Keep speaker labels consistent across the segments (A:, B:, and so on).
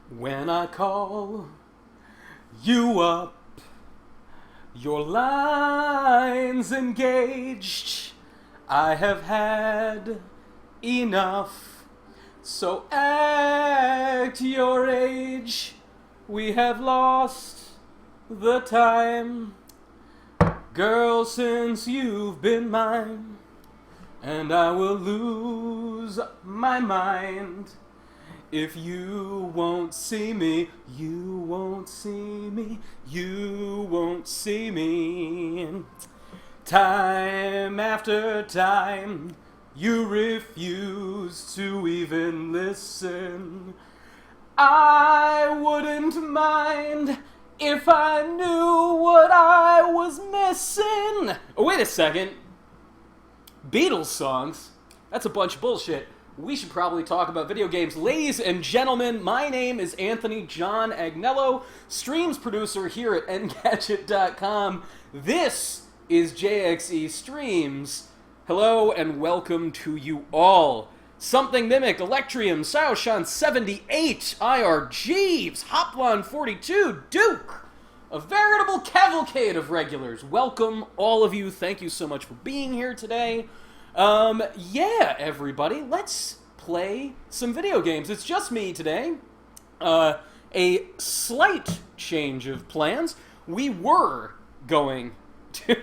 A: When I call you up, your line's engaged. I have had enough, so act your age. We have lost the time, girl, since you've been mine, and I will lose my mind. If you won't see me, you won't see me, you won't see me. Time after time, you refuse to even listen. I wouldn't mind if I knew what I was missing. Oh, wait a second. Beatles songs? That's a bunch of bullshit. We should probably talk about video games. Ladies and gentlemen, my name is Anthony John Agnello, streams producer here at Engadget.com. This is JXE Streams. Hello and welcome to you all. Something Mimic, Electrium, Saoshan 78, IR Jeeves, Hoplon 42, Duke. A veritable cavalcade of regulars. Welcome, all of you. Thank you so much for being here today. Yeah, everybody, let's play some video games. It's just me today. A slight change of plans. We were going to...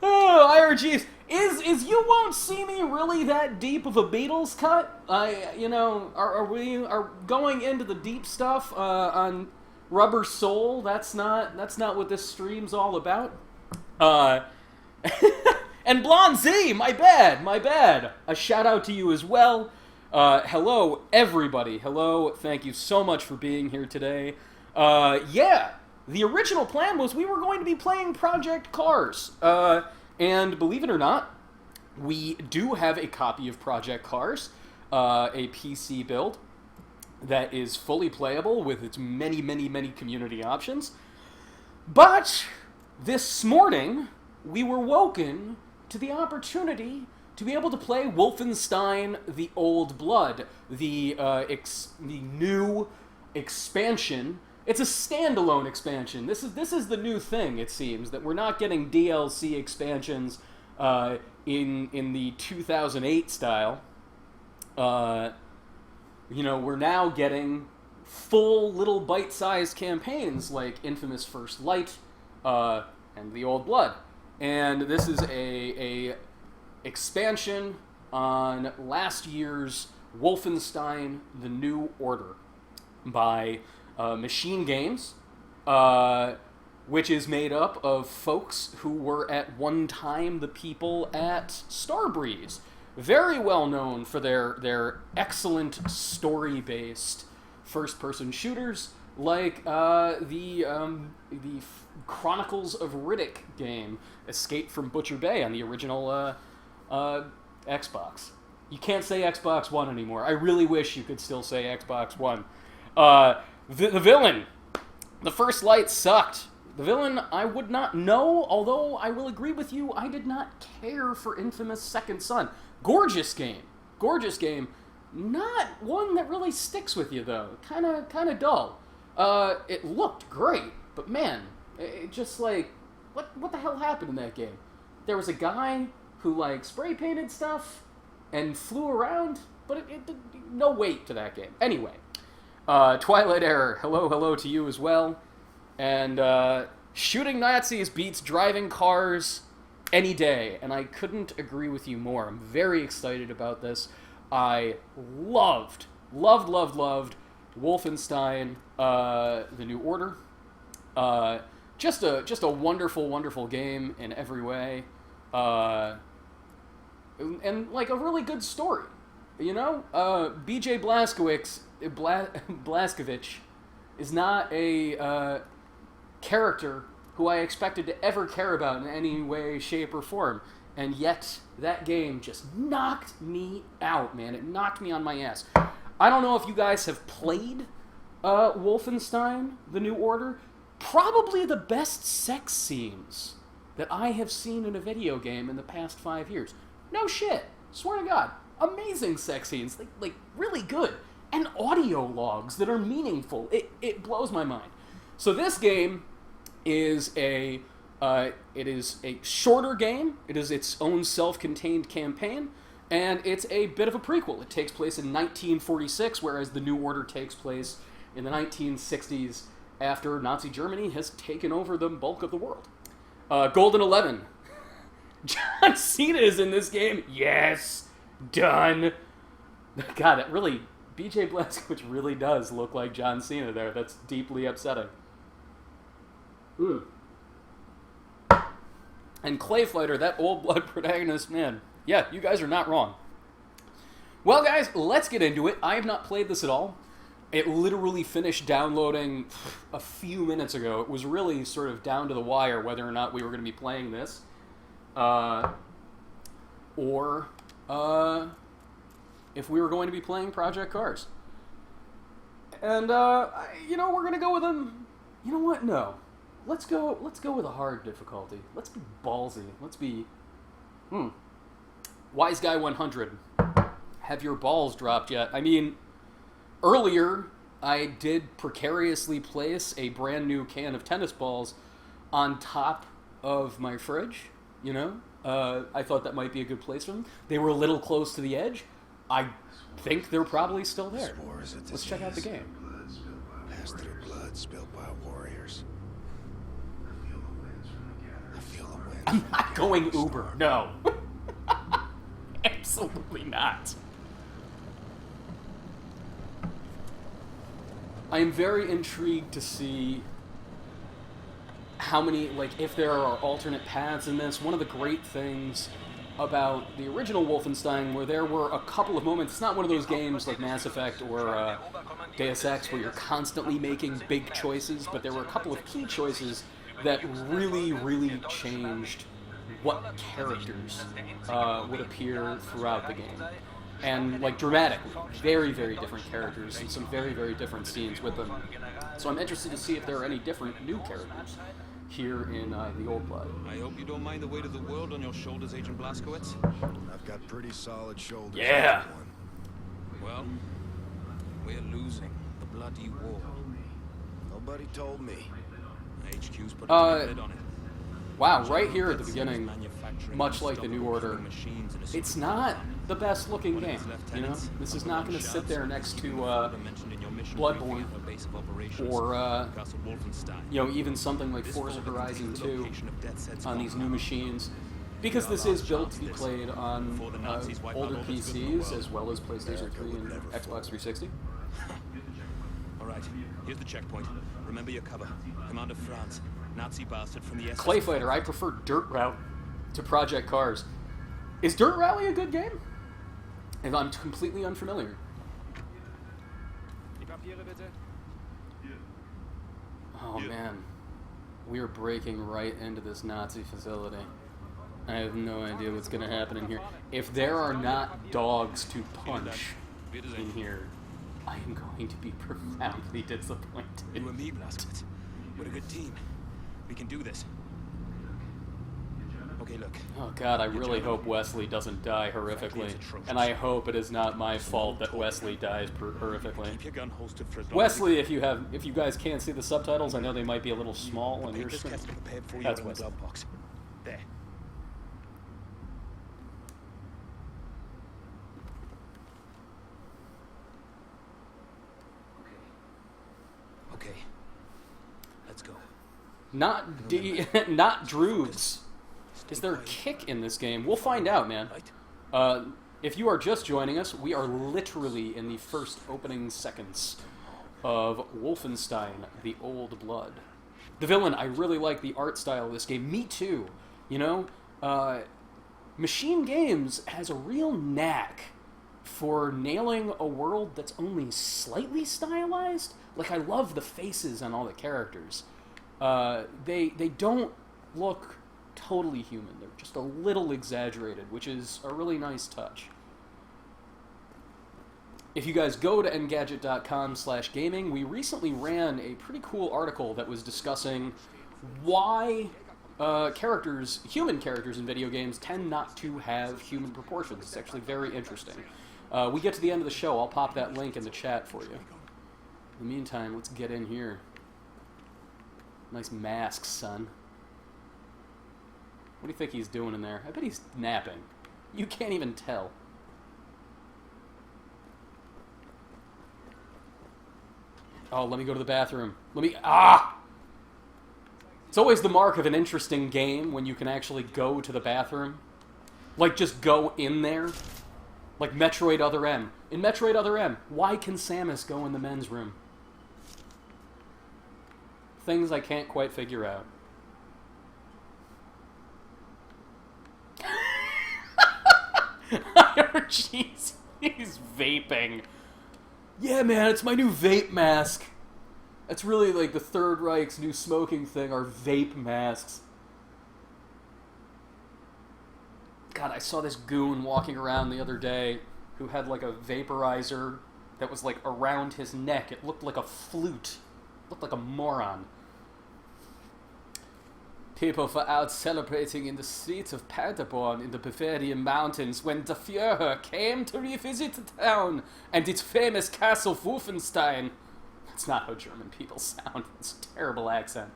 A: Oh, IRGs. Is You Won't See Me really that deep of a Beatles cut? Are we going into the deep stuff on Rubber Soul? That's not what this stream's all about. And Blonde Z, my bad. A shout out to you as well. Hello, everybody. Hello, thank you so much for being here today. Yeah, the original plan was we were going to be playing Project Cars. And believe it or not, we do have a copy of Project Cars, a PC build that is fully playable with its many community options. But this morning, we were woken to the opportunity to be able to play Wolfenstein: The Old Blood, the new expansion. It's a standalone expansion. This is the new thing, it seems, that we're not getting DLC expansions in the 2008 style. We're now getting full little bite-sized campaigns like Infamous First Light and The Old Blood. And this is a expansion on last year's Wolfenstein: The New Order by Machine Games, which is made up of folks who were at one time the people at Starbreeze. Very well known for their excellent story-based first-person shooters, like the Chronicles of Riddick game, Escape from Butcher Bay on the original Xbox. You can't say Xbox One anymore. I really wish you could still say Xbox One. The villain. The First Light sucked. The villain I would not know, although I will agree with you, I did not care for Infamous Second Son. Gorgeous game. Not one that really sticks with you, though. Kind of dull. It looked great, but man, it just like, what the hell happened in that game? There was a guy who spray painted stuff and flew around, but it no weight to that game. Anyway. Twilight Error, hello to you as well. And shooting Nazis beats driving cars any day, and I couldn't agree with you more. I'm very excited about this. I loved Wolfenstein: The New Order. Just a wonderful game in every way, and a really good story. B.J. Blazkowicz is not a character who I expected to ever care about in any way, shape, or form. And yet, that game just knocked me out, man. It knocked me on my ass. I don't know if you guys have played Wolfenstein: The New Order. Probably the best sex scenes that I have seen in a video game in the past 5 years. No shit. Swear to God. amazing sex scenes, like really good, and audio logs that are meaningful. It blows my mind. So this game is a shorter game. It is its own self-contained campaign, and it's a bit of a prequel. It takes place in 1946, whereas the New Order takes place in the 1960s after Nazi Germany has taken over the bulk of the world. Golden 11. John Cena is in this game. Yes, done. God, it really, BJ Blazkowicz really does look like John Cena there. That's deeply upsetting. And Clay Fighter, that old blood protagonist, man. Yeah, you guys are not wrong. Well, guys, let's get into it. I have not played this at all. It literally finished downloading a few minutes ago. It was really sort of down to the wire whether or not we were going to be playing this. Or if we were going to be playing Project Cars. And, we're going to go with them. You know what? No. Let's go with a hard difficulty. Let's be ballsy. Let's be... Wise Guy 100. Have your balls dropped yet? I mean, earlier, I did precariously place a brand new can of tennis balls on top of my fridge, you know? I thought that might be a good place for them. They were a little close to the edge. I think they're probably still there. Let's check out the game.
B: Pass through blood spilled by warriors. I feel the wind.
A: I'm not going Uber. No. Absolutely not. I am very intrigued to see how many, if there are alternate paths in this. One of the great things about the original Wolfenstein, where there were a couple of moments, it's not one of those games like Mass Effect or Deus Ex where you're constantly making big choices, but there were a couple of key choices that really, really changed what characters would appear throughout the game. And, dramatically, very, very different characters and some very, very different scenes with them. So I'm interested to see if there are any different new characters here in the Old Blood.
C: I hope you don't mind the weight of the world on your shoulders, Agent Blazkowicz.
B: I've got pretty solid shoulders.
A: Yeah.
C: Well, we're losing the bloody war.
B: Nobody told me.
C: HQ's put a lid on it.
A: Wow, right here at the beginning, much like the New Order, it's not the best looking game, you know? This is not going to sit there next to Bloodborne or, even something like Forza Horizon 2 on these new machines, because this is built to be played on older PCs as well as PlayStation 3 and Xbox 360.
C: Alright, here's the checkpoint. Remember your cover. Commander Franz. Nazi bastard from the SS.
A: Clay Fighter, I prefer Dirt Route to Project Cars. Is Dirt Rally a good game? If I'm completely unfamiliar. Oh man, we are breaking right into this Nazi facility. I have no idea what's going to happen in here. If there are not dogs to punch in here, I am going to be profoundly disappointed.
C: You and me, Blazkowicz. We're a good team. We can do this. Okay, look.
A: Oh god, I really hope Wesley doesn't die horrifically. And I hope it is not my fault that Wesley dies horrifically.
C: Keep your gun holstered for as long
A: Wesley, if you guys can't see the subtitles, I know they might be a little small on your screen. That's Wesley.
C: Box. There. Okay. Let's go.
A: Not Droogs. Is there a kick in this game? We'll find out, man. If you are just joining us, we are literally in the first opening seconds of Wolfenstein, The Old Blood. The villain, I really like the art style of this game. Me too. You know? Machine Games has a real knack for nailing a world that's only slightly stylized. Like, I love the faces on all the characters. They don't look totally human. They're just a little exaggerated, which is a really nice touch. If you guys go to engadget.com/gaming, we recently ran a pretty cool article that was discussing why human characters in video games tend not to have human proportions. It's actually very interesting. We get to the end of the show, I'll pop that link in the chat for you. In the meantime, let's get in here. Nice masks, son. What do you think he's doing in there? I bet he's napping. You can't even tell. Oh, let me go to the bathroom. It's always the mark of an interesting game when you can actually go to the bathroom. Like, just go in there. Like Metroid Other M. In Metroid Other M, why can Samus go in the men's room? Things I can't quite figure out. Jeez, he's vaping. Yeah, man, it's my new vape mask. That's really like the Third Reich's new smoking thing, are vape masks. God, I saw this goon walking around the other day who had like a vaporizer that was like around his neck. It looked like a flute. It looked like a moron. People were out celebrating in the streets of Paderborn in the Bavarian mountains when the Führer came to revisit the town and its famous castle Wolfenstein. That's not how German people sound. It's a terrible accent.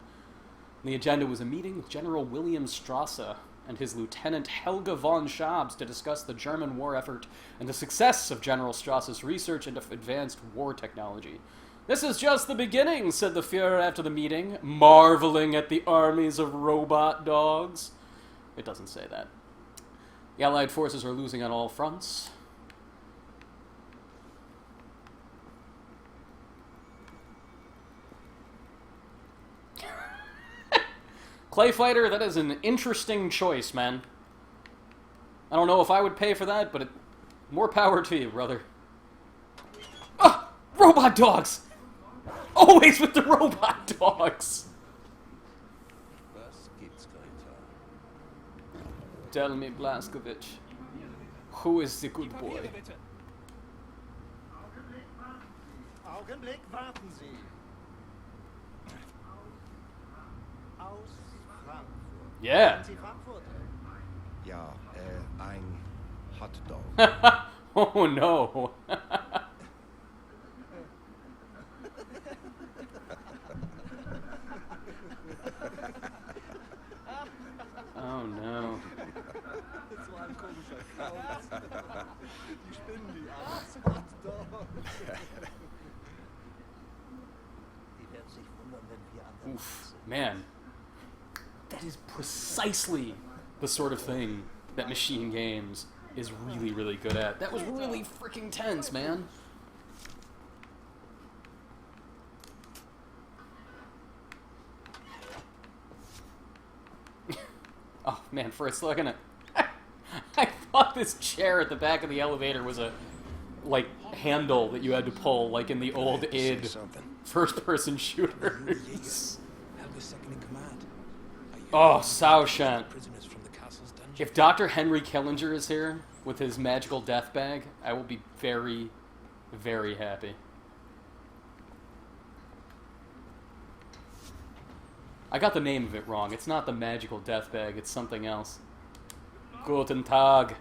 A: And the agenda was a meeting with General William Strasser and his Lieutenant Helga von Schabs to discuss the German war effort and the success of General Strasser's research into advanced war technology. "This is just the beginning," said the Führer after the meeting, marveling at the armies of robot dogs. It doesn't say that. The Allied forces are losing on all fronts. Clay Fighter, that is an interesting choice, man. I don't know if I would pay for that, but more power to you, brother. Ah! Robot dogs! Always with the robot dogs! Tell me, Blaskovich, who is the good boy?
D: Augenblick, warten Sie. Aus Frankfurt.
A: Yeah.
D: Sind Sie Frankfurter?
B: Ja, ein Hotdog.
A: Oh no. Oh no.
D: Das war ein komischer Kauz. Die spinnen die Arzt. Die werden sich wundern, wenn wir an der
A: Oof, man. That is precisely the sort of thing that Machine Games is really, really good at. That was really freaking tense, man. Oh, man, for a second, I thought this chair at the back of the elevator was a, like, handle that you had to pull, like in the old id first-person shooters. Oh, Saoshant. If Dr. Henry Killinger is here with his magical death bag, I will be very, very happy. I got the name of it wrong. It's not the magical death bag, it's something else. Guten Tag.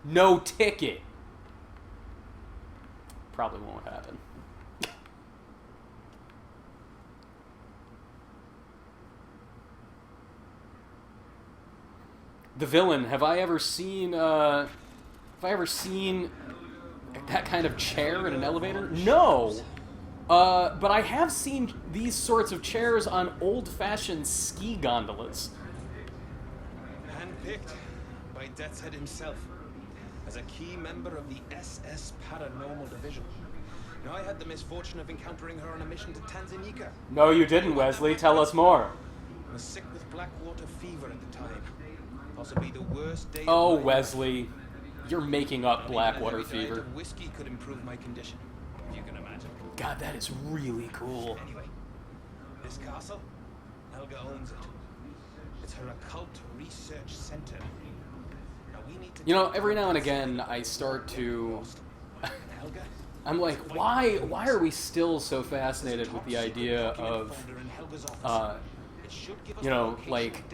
A: No ticket. Probably won't happen. The villain. Have I ever seen that kind of chair in an elevator? No. But I have seen these sorts of chairs on old-fashioned ski gondolas.
C: Handpicked by Death's Head himself as a key member of the SS Paranormal Division. Now, I had the misfortune of encountering her on a mission to Tanzania.
A: No, you didn't, Wesley. Tell us more.
C: I was sick with blackwater fever at the time. Possibly the worst day.
A: Oh,
C: of my
A: Wesley. You're making up blackwater
C: life.
A: fever.
C: Whiskey could improve my condition, if you can imagine.
A: God, that is really cool.
C: Anyway, this castle, Helga owns it. It's her occult research center. Now we need to
A: You know, every now and again, I start to...
C: Helga,
A: I'm like, why are we still so fascinated with the idea of, you know, like,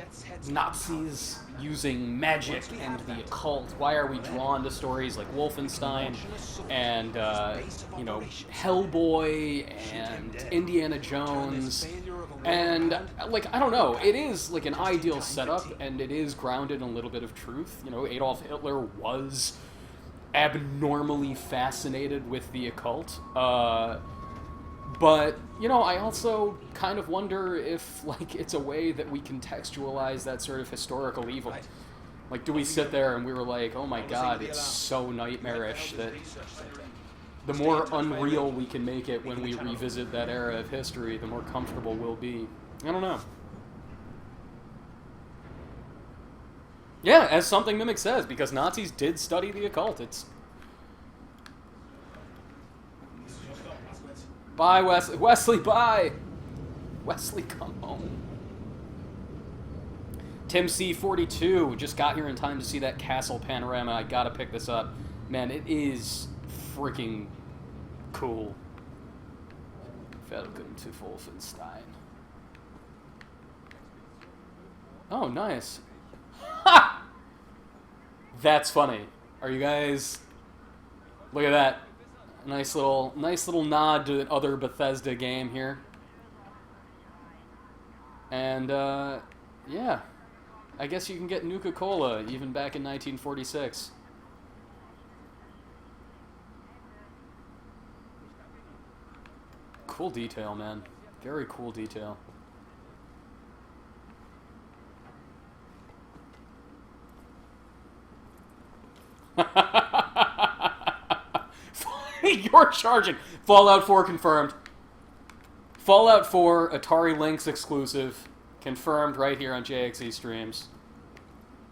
A: Nazis using magic and the occult? Why are we drawn to stories like Wolfenstein and, you know, Hellboy and Indiana Jones? And, like, I don't know, it is, like, an ideal setup, and it is grounded in a little bit of truth. You know, Adolf Hitler was abnormally fascinated with the occult. But, you know, I also kind of wonder if, like, it's a way that we contextualize that sort of historical evil. Like, do we sit there and we were like, oh my god, it's so nightmarish that the more unreal we can make it when we revisit that era of history, the more comfortable we'll be. I don't know. Yeah, as Something Mimic says, because Nazis did study the occult. It's... Bye, Wesley. Wesley, bye! Wesley, come home. Tim C42 just got here in time to see that castle panorama. I gotta pick this up. Man, it is freaking cool. Welcome to Wolfenstein. Oh, nice. Ha! That's funny. Are you guys... Look at that. Nice little nod to the other Bethesda game here. And, yeah. I guess you can get Nuka-Cola even back in 1946. Cool detail, man. Very cool detail. You're charging. Fallout 4 confirmed. Fallout 4 Atari Lynx exclusive. Confirmed right here on JXE streams.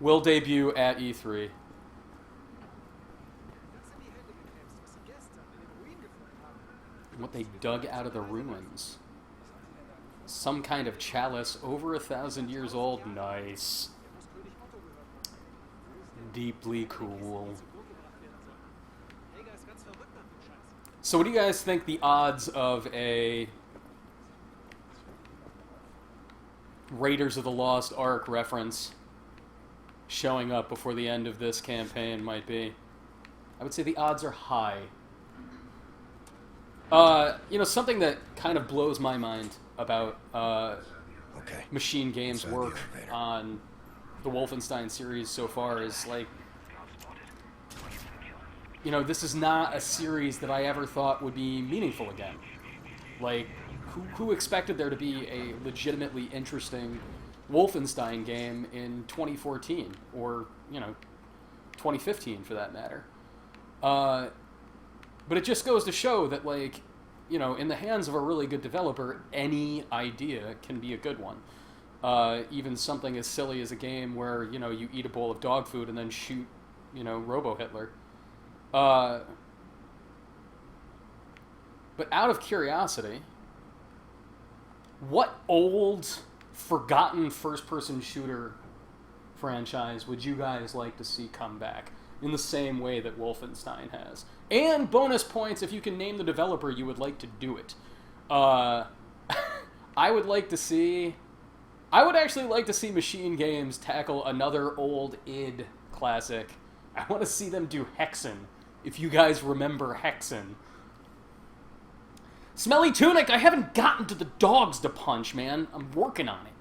A: Will debut at E3. What they dug out of the ruins. Some kind of chalice over 1,000 years old. Nice. Deeply cool. So what do you guys think the odds of a Raiders of the Lost Ark reference showing up before the end of this campaign might be? I would say the odds are high. You know, something that kind of blows my mind about Machine Games' work on the Wolfenstein series so far is, like, you know, this is not a series that I ever thought would be meaningful again. Like, who expected there to be a legitimately interesting Wolfenstein game in 2014? Or, you know, 2015 for that matter. But it just goes to show that, like, you know, in the hands of a really good developer, any idea can be a good one. Even something as silly as a game where, you know, you eat a bowl of dog food and then shoot, you know, Robo-Hitler. But out of curiosity, what old, forgotten first-person shooter franchise would you guys like to see come back in the same way that Wolfenstein has? And bonus points if you can name the developer you would like to do it. I would actually like to see Machine Games tackle another old id classic. I want to see them do Hexen, if you guys remember Hexen. Smelly Tunic, I haven't gotten to the dogs to punch, man. I'm working on it.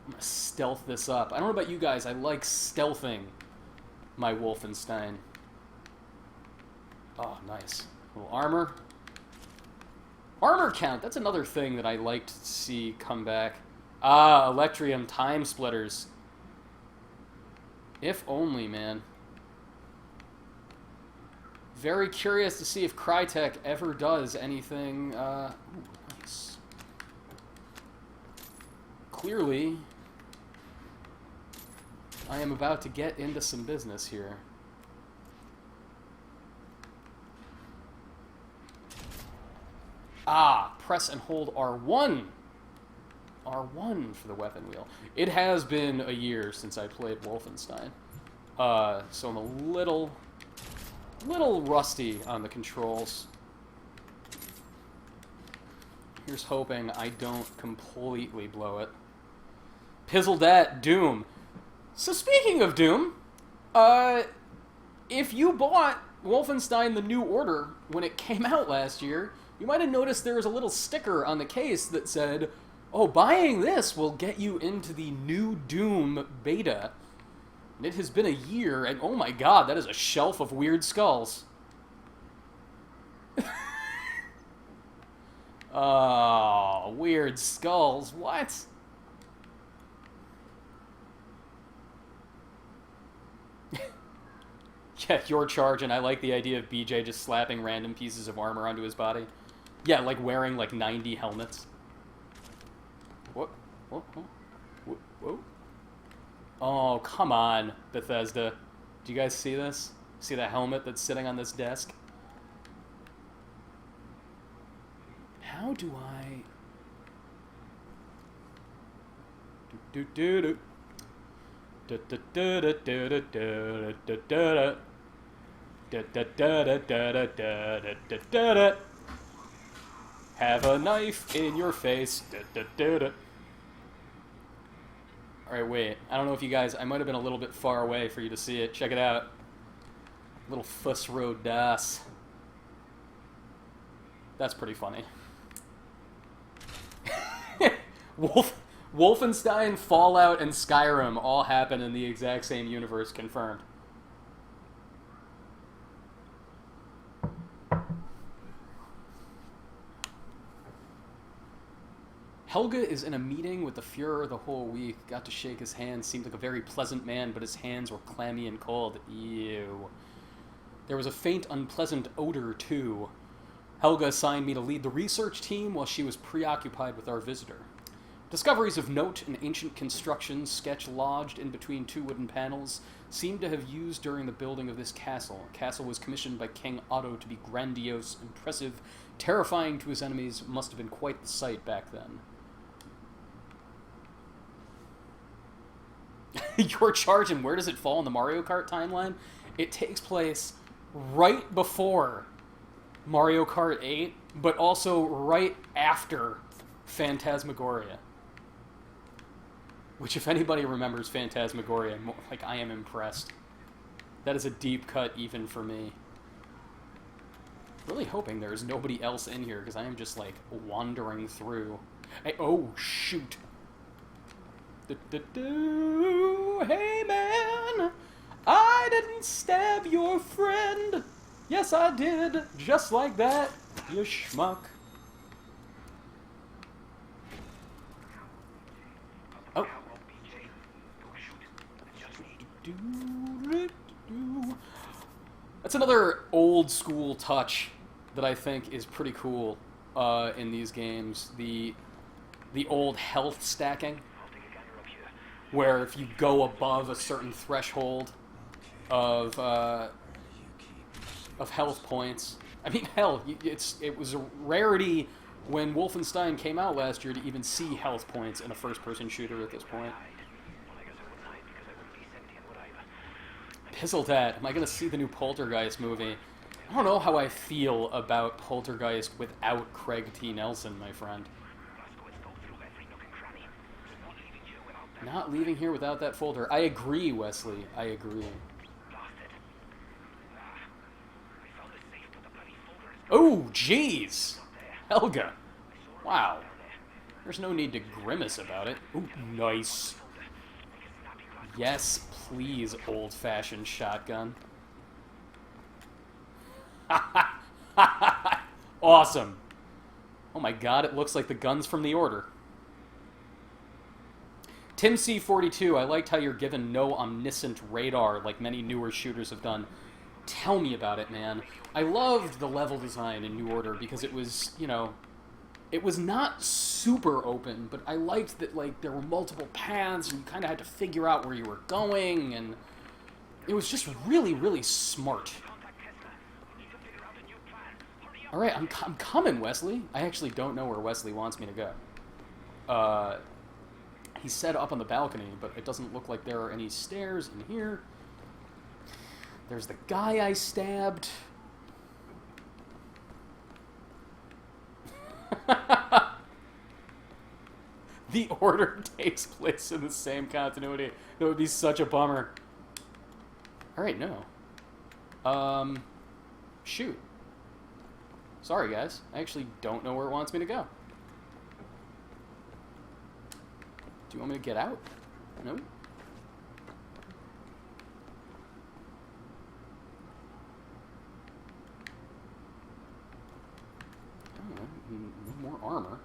A: I'm gonna stealth this up. I don't know about you guys, I like stealthing my Wolfenstein. Oh, nice. A little armor. Armor count, that's another thing that I like to see come back. Ah, Electrium Time Splitters. If only, man. Very curious to see if Crytek ever does anything. Ooh, nice. Clearly, I am about to get into some business here. Ah, press and hold R1. R1 for the weapon wheel. It has been a year since I played Wolfenstein. So I'm a little Little rusty on the controls. Here's hoping I don't completely blow it. Pizzled at Doom. So speaking of Doom, if you bought Wolfenstein The New Order when it came out last year, you might have noticed there was a little sticker on the case that said, oh, buying this will get you into the new Doom beta. And it has been a year, and oh my god, that is a shelf of weird skulls. Oh, weird skulls. What? Yeah, you're charging. I like the idea of BJ just slapping random pieces of armor onto his body. Yeah, like wearing like 90 helmets. What? Whoa, whoa, whoa. Oh, come on, Bethesda. Do you guys see this? See the helmet that's sitting on this desk? How do I... Do-do-do-do. Da-da-da-da-da-da-da-da-da-da. Da-da-da-da-da-da-da-da-da-da. Have a knife in your face. Da-da-da-da. Alright, wait. I don't know if you guys... I might have been a little bit far away for you to see it. Check it out. Little Fuss Road Das. That's pretty funny. Wolfenstein, Fallout, and Skyrim all happen in the exact same universe, confirmed. Helga is in a meeting with the Fuhrer the whole week. Got to shake his hand. Seemed like a very pleasant man, but his hands were clammy and cold. Ew. There was a faint, unpleasant odor, too. Helga assigned me to lead the research team while she was preoccupied with our visitor. Discoveries of note and ancient construction sketch lodged in between two wooden panels seemed to have used during the building of this castle. The castle was commissioned by King Otto to be grandiose, impressive, terrifying to his enemies. Must have been quite the sight back then. You're charging. Where does it fall in the Mario Kart timeline? It takes place right before Mario Kart 8, but also right after Phantasmagoria. Which, if anybody remembers Phantasmagoria, like, I am impressed. That is a deep cut even for me. Really hoping there's nobody else in here, because I am just, like, wandering through. Oh, shoot. Hey, man! I didn't stab your friend! Yes, I did! Just like that, you schmuck. Oh. That's another old school touch that I think is pretty cool in these games. The old health stacking, where if you go above a certain threshold of health points, I mean, hell, it was a rarity when Wolfenstein came out last year to even see health points in a first-person shooter at this point. Pizzled at, am I going to see the new Poltergeist movie? I don't know how I feel about Poltergeist without Craig T. Nelson, my friend. Not leaving here without that folder. I agree, Wesley. I agree. Oh, jeez! Helga. Wow. There's no need to grimace about it. Ooh, nice. Yes, please, old-fashioned shotgun. Awesome. Oh my god, it looks like the guns from the Order. Tim C42, I liked how you're given no omniscient radar like many newer shooters have done. Tell me about it, man. I loved the level design in New Order because it was, you know, it was not super open, but I liked that, like, there were multiple paths and you kind of had to figure out where you were going, and it was just really, really smart. Alright, I'm coming, Wesley. I actually don't know where Wesley wants me to go. He said up on the balcony, but it doesn't look like there are any stairs in here. There's the guy I stabbed. The Order takes place in the same continuity. That would be such a bummer. Alright, no. Shoot. Sorry, guys. I actually don't know where it wants me to go. Do you want me to get out? No? Oh, no more armor.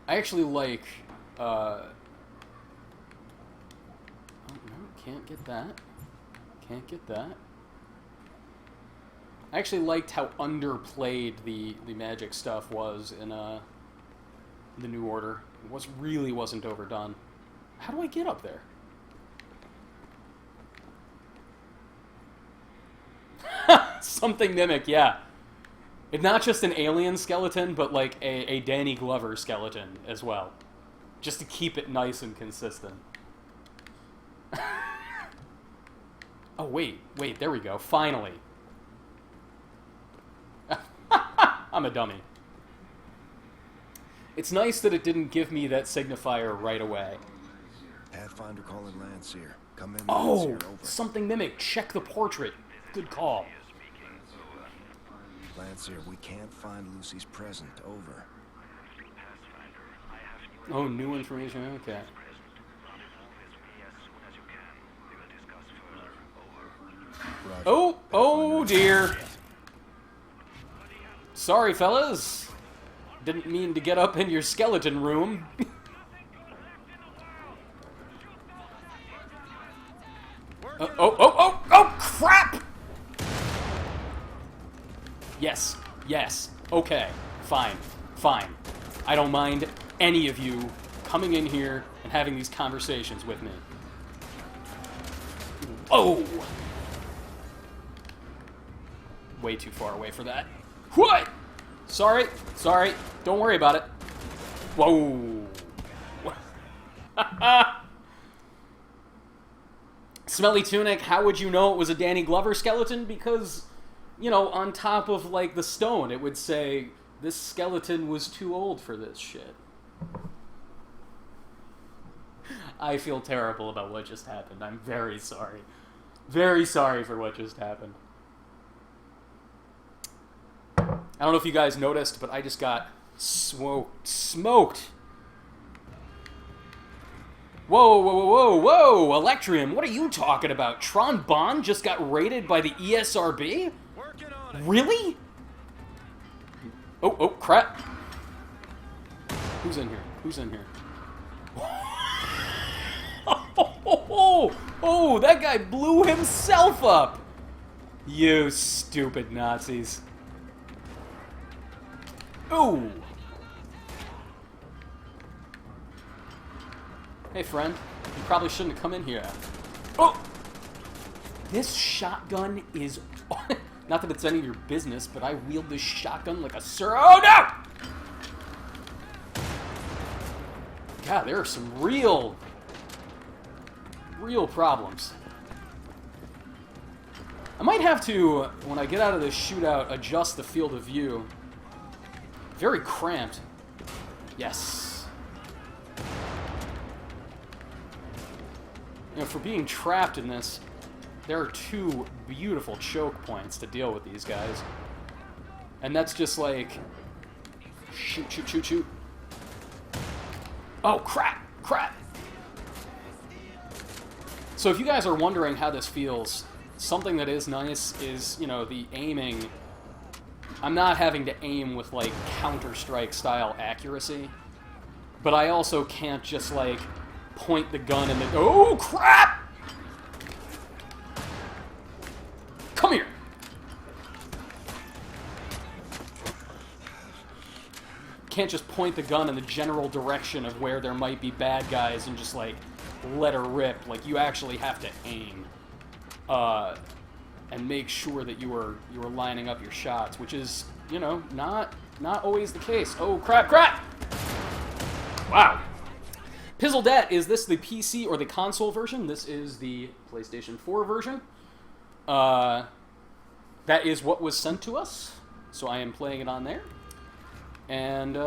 A: I actually like, oh, no, can't get that. Can't get that. I actually liked how underplayed the magic stuff was in the New Order. It really wasn't overdone. How do I get up there? Something Mimic, yeah. It's not just an alien skeleton, but like a Danny Glover skeleton as well. Just to keep it nice and consistent. Oh, wait, there we go. Finally. I'm a dummy. It's nice that it didn't give me that signifier right away.
B: Pathfinder calling Landseer. Come in,
A: Oh,
B: Landseer, over.
A: something Mimic. Check the portrait. Good call.
B: Landseer, we can't find Lucy's present. Over.
A: Oh, new information? Okay.
B: Roger.
A: Oh dear. Sorry, fellas. Didn't mean to get up in your skeleton room. Oh, crap! Yes. Okay. Fine. I don't mind any of you coming in here and having these conversations with me. Oh! Way too far away for that. What? Sorry. Don't worry about it. Whoa. Smelly Tunic, how would you know it was a Danny Glover skeleton? Because, you know, on top of, like, the stone, it would say, this skeleton was too old for this shit. I feel terrible about what just happened. I'm very sorry. Very sorry for what just happened. I don't know if you guys noticed, but I just got smoked. Whoa, Electrium, what are you talking about? Tron Bonne just got raided by the ESRB? Really? Oh, crap. Who's in here? Oh, that guy blew himself up. You stupid Nazis. Oh. Hey, friend. You probably shouldn't have come in here. Oh! This shotgun is... Not that it's any of your business, but I wield this shotgun like a sir... Oh, no! God, there are some real problems. I might have to, when I get out of this shootout, adjust the field of view. Very cramped. Yes. You know, for being trapped in this, there are two beautiful choke points to deal with these guys. And that's just like... Shoot. Oh, crap! So if you guys are wondering how this feels, something that is nice is, you know, the aiming. I'm not having to aim with, like, Counter-Strike style accuracy, but I also can't just, like, point the gun and then... Oh, crap! Come here! Can't just point the gun in the general direction of where there might be bad guys and just, like, let her rip. Like, you actually have to aim. And make sure that you are lining up your shots, which is, you know, not always the case. Oh, crap! Wow. Pizzledat, is this the PC or the console version? This is the PlayStation 4 version. That is what was sent to us, so I am playing it on there. And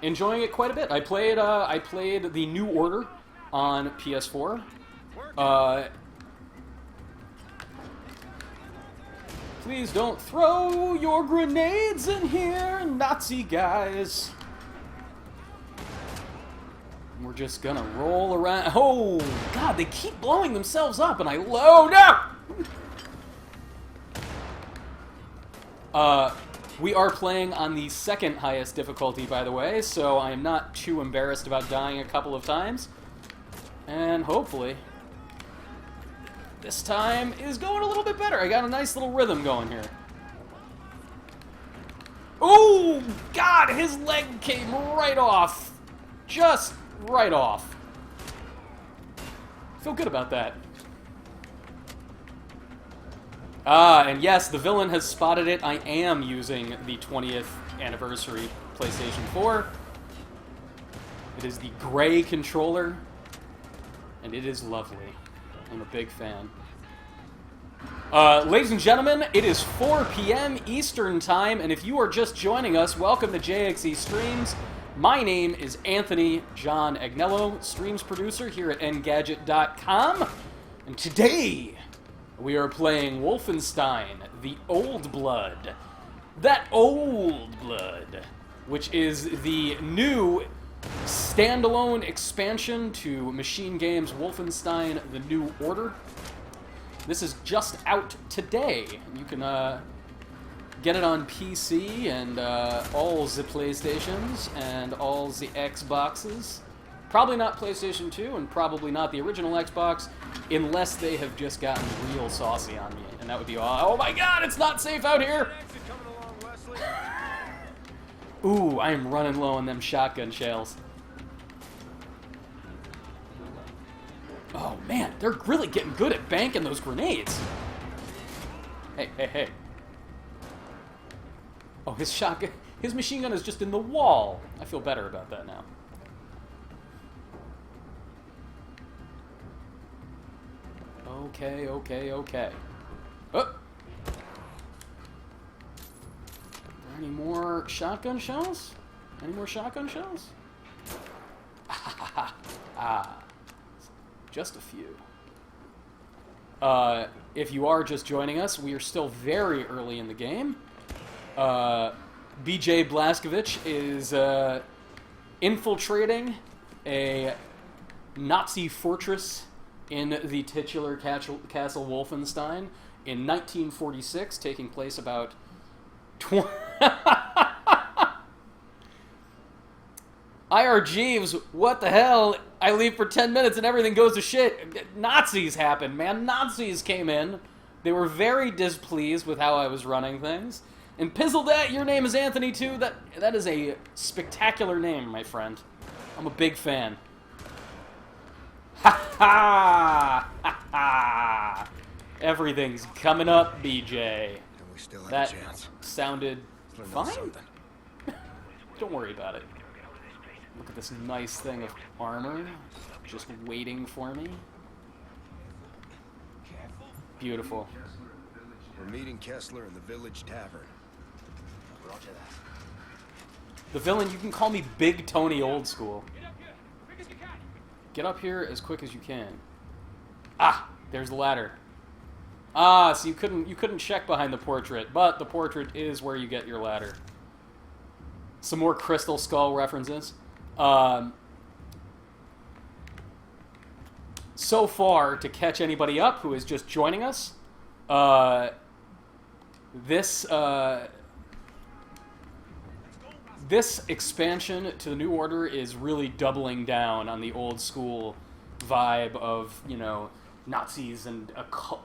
A: enjoying it quite a bit. I played the New Order on PS4. Please don't throw your grenades in here, Nazi guys. We're just gonna roll around. Oh, God, they keep blowing themselves up, and I load up! We are playing on the second highest difficulty, by the way, so I am not too embarrassed about dying a couple of times. And hopefully, this time is going a little bit better. I got a nice little rhythm going here. Oh, God, his leg came right off. Just right off. Feel good about that. And yes, the villain has spotted it. I am using the 20th anniversary PlayStation 4. It is the gray controller, and it is lovely. I'm a big fan. Ladies and gentlemen, it is 4 p.m. Eastern Time, and if you are just joining us, welcome to JXE Streams. My name is Anthony John Agnello, streams producer here at Engadget.com, and today we are playing Wolfenstein, the Old Blood. That Old Blood, which is the new standalone expansion to Machine Games' Wolfenstein, the New Order. This is just out today. You can get it on PC and all the PlayStations and all the Xboxes. Probably not PlayStation 2 and probably not the original Xbox, unless they have just gotten real saucy on me. And that would be all. Oh my God, it's not safe out here! Ooh, I am running low on them shotgun shells. Oh man, they're really getting good at banking those grenades. Hey, hey, hey. Oh, his machine gun is just in the wall. I feel better about that now. Okay, okay, okay. Oh! Any more shotgun shells? Any more shotgun shells? Just a few. If you are just joining us, we are still very early in the game. BJ Blazkowicz is infiltrating a Nazi fortress in the titular Castle Wolfenstein in 1946, taking place about 20... IR Jeeves, what the hell? I leave for 10 minutes and everything goes to shit. Nazis happened, man. Nazis came in. They were very displeased with how I was running things. And Pizzledat, your name is Anthony too. That is a spectacular name, my friend. I'm a big fan. Ha ha! Ha ha! Everything's coming up, BJ.
B: And we still have
A: That
B: a chance.
A: sounded fine.
B: Something.
A: Don't worry about it. Look at this nice thing of armor just waiting for me. Beautiful.
B: We're meeting Kessler in the village tavern. Roger that.
A: The villain, you can call me Big Tony Old School. Get up here as quick as you can. Ah, there's the ladder. Ah, so you couldn't check behind the portrait, but the portrait is where you get your ladder. Some more Crystal Skull references. So far, to catch anybody up who is just joining us, this expansion to the New Order is really doubling down on the old school vibe of, you know, Nazis and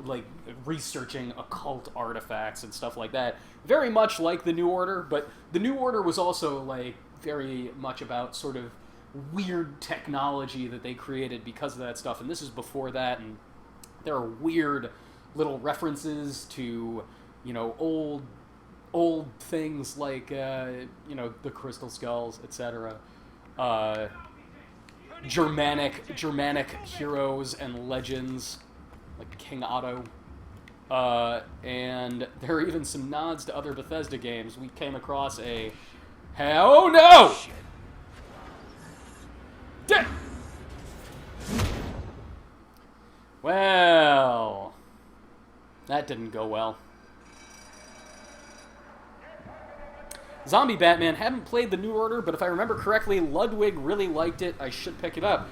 A: like researching occult artifacts and stuff like that. Very much like the New Order, but the New Order was also like very much about sort of weird technology that they created because of that stuff, and this is before that, and there are weird little references to, you know, old things like, you know, the Crystal Skulls, etc. Germanic heroes and legends, like King Otto. And there are even some nods to other Bethesda games. We came across a... Oh no! Well, that didn't go well. Zombie Batman, haven't played the New Order, but if I remember correctly, Ludwig really liked it. I should pick it up.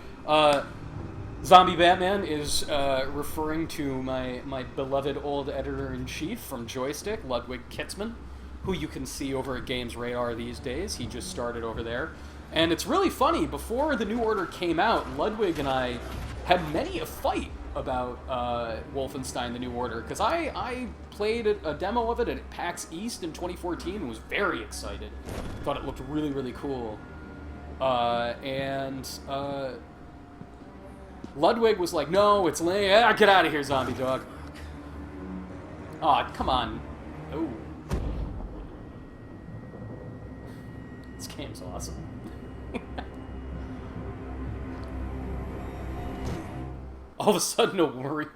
A: Zombie Batman is referring to my beloved old editor-in-chief from Joystick, Ludwig Kitzman, who you can see over at Games Radar these days. He just started over there. And it's really funny, before the New Order came out, Ludwig and I had many a fight about Wolfenstein the New Order, because I played a demo of it at PAX East in 2014 and was very excited. Thought it looked really, really cool. Ludwig was like, no, it's lame. Get out of here, zombie dog. Aw, come on. Oh. This game's awesome. All of a sudden, a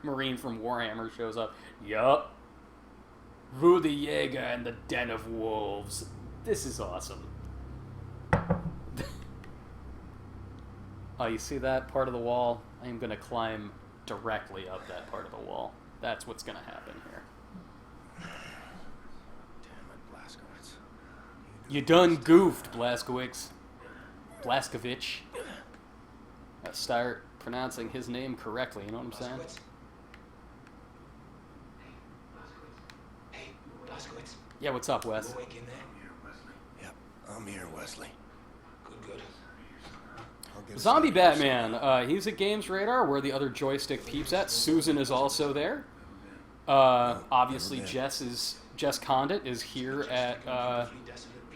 A: Marine from Warhammer shows up. Yup. Rudy Jaeger and the Den of Wolves. This is awesome. Oh, you see that part of the wall? I am going to climb directly up that part of the wall. That's what's going to happen here.
B: Damn it, Blazkowicz.
A: You done goofed, Blazkowicz. Blazkowicz. Gotta start pronouncing his name correctly, you know what I'm saying?
C: Hey, Blazkowicz.
A: Yeah, what's up, Wes?
C: You awake in there?
B: Yep, I'm here, Wesley.
C: Good.
B: I'll get
A: Zombie
B: started.
A: Batman. He's at Games Radar, where the other Joystick peeps at. Susan is also there. Obviously, Jess Condit is here at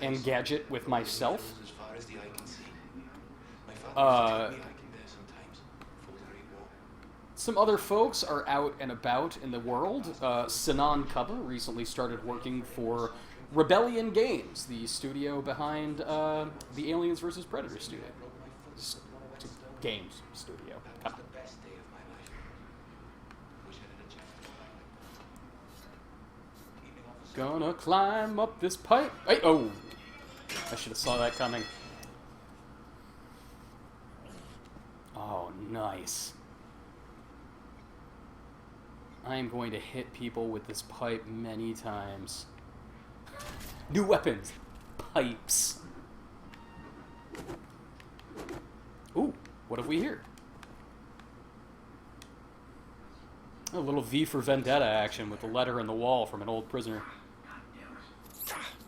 A: Engadget with myself.
C: As far as the eye can see. My father used to tell me I can there sometimes. Before the Great War.
A: Some other folks are out and about in the world. Sinan Kaba recently started working for Rebellion Games, the studio behind the Aliens vs. Predator studio. Games studio. Come on.
C: The best day of my life. Wish I had a chance to go back. Evening, officer.
A: Gonna climb up this pipe. Hey, oh! I should have saw that coming. Oh, nice. I am going to hit people with this pipe many times. New weapons. Pipes. Ooh, what have we here? A little V for Vendetta action with the letter in the wall from an old prisoner.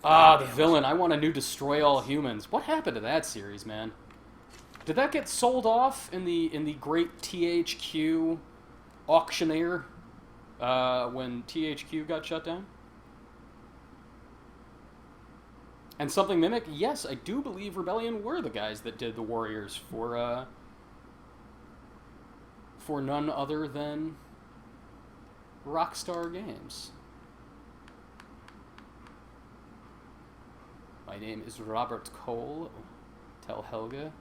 A: Ah, the villain. I want a new Destroy All Humans. What happened to that series, man? Did that get sold off in the great THQ auctioneer when THQ got shut down? And Something Mimic, yes, I do believe Rebellion were the guys that did the Warriors for none other than Rockstar Games. My name is Robert Cole. Tell Helga.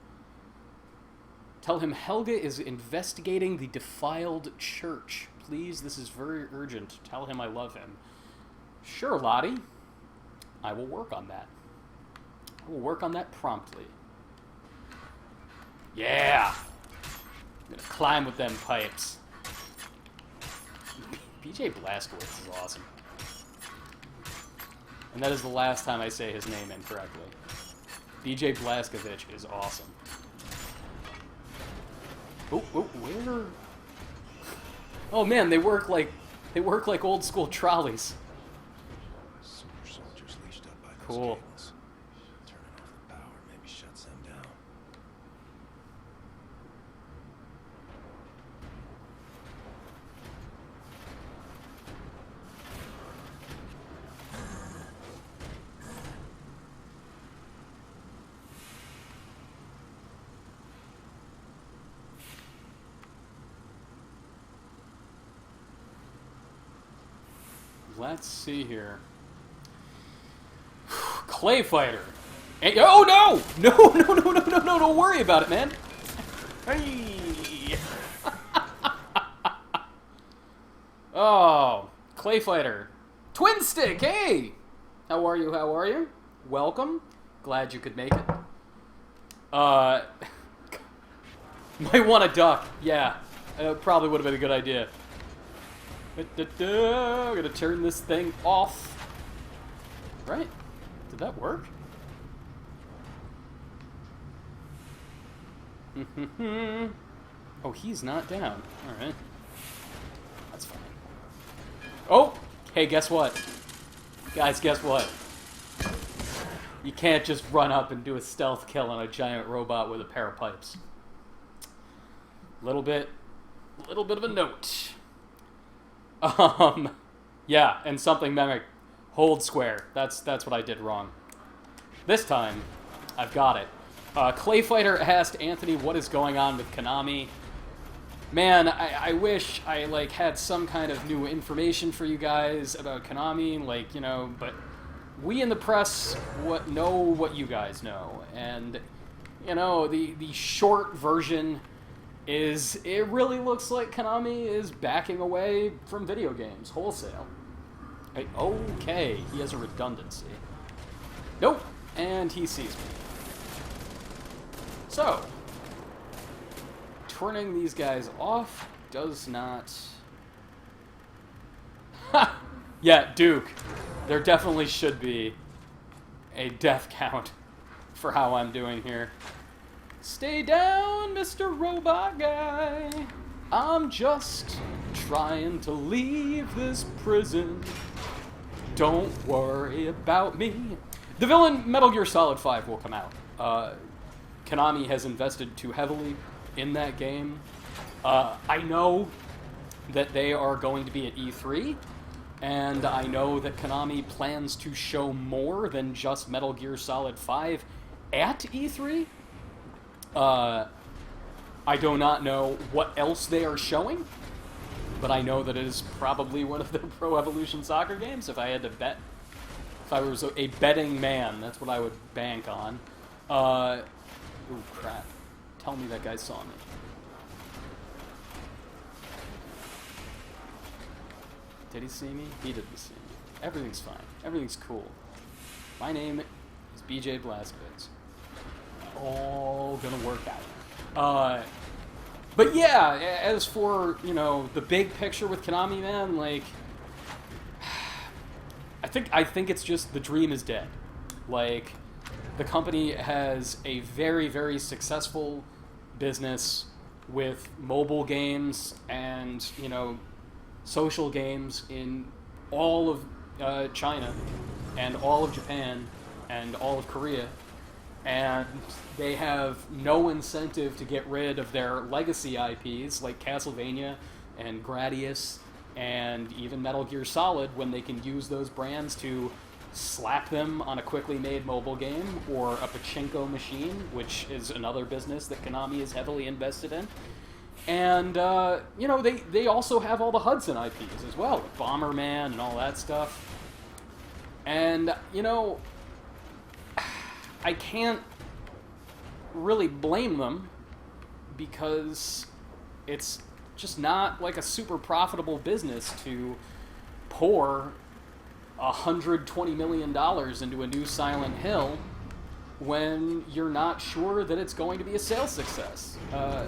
A: Tell him Helga is investigating the defiled church. Please, this is very urgent. Tell him I love him. Sure, Lottie. I will work on that. I will work on that promptly. Yeah! I'm gonna climb with them pipes. BJ Blazkowicz is awesome. And that is the last time I say his name incorrectly. BJ Blazkowicz is awesome. Oh, where? Oh man, they work like old school trolleys.
B: Super soldiers leashed up by those
A: Cool.
B: cables. Turning off the power maybe shuts them down.
A: Let's see here. Clay Fighter. Oh no! No, don't worry about it, man. Hey! Oh, Clay Fighter. Twin Stick, hey! How are you, how are you? Welcome. Glad you could make it. Might want to duck, yeah. Probably would have been a good idea. We're gonna turn this thing off. Right? Did that work? Oh, he's not down. Alright. That's fine. Oh! Hey, guess what? Guys, guess what? You can't just run up and do a stealth kill on a giant robot with a pair of pipes. Little bit of a note. Yeah, and something mimic. Hold square. That's what I did wrong. This time, I've got it. Clay Fighter asked Anthony what is going on with Konami. Man, I wish I had some kind of new information for you guys about Konami, but we in the press know what you guys know, and the short version is it really looks like Konami is backing away from video games wholesale. Okay, he has a redundancy. Nope, and he sees me. So, turning these guys off does not... Ha! Yeah, Duke. There definitely should be a death count for how I'm doing here. Stay down, Mr. Robot Guy. I'm just trying to leave this prison. Don't worry about me. The villain Metal Gear Solid 5 will come out. Konami has invested too heavily in that game. I know that they are going to be at E3, and I know that Konami plans to show more than just Metal Gear Solid 5 at E3. I do not know what else they are showing, but I know that it is probably one of the Pro Evolution Soccer games. If I had to bet, if I was a betting man, that's what I would bank on. Ooh, crap. Tell me that guy saw me. Did he see me? He didn't see me. Everything's fine. Everything's cool. My name is BJ Blazkowicz. All gonna work out. But yeah, as for, the big picture with Konami, man, I think it's just the dream is dead. The company has a very, very successful business with mobile games and, social games in all of China and all of Japan and all of Korea. And they have no incentive to get rid of their legacy IPs like Castlevania and Gradius and even Metal Gear Solid when they can use those brands to slap them on a quickly made mobile game or a pachinko machine, which is another business that Konami is heavily invested in. And, they also have all the Hudson IPs as well, like Bomberman and all that stuff. And, I can't really blame them because it's just not a super profitable business to pour $120 million into a new Silent Hill when you're not sure that it's going to be a sales success. I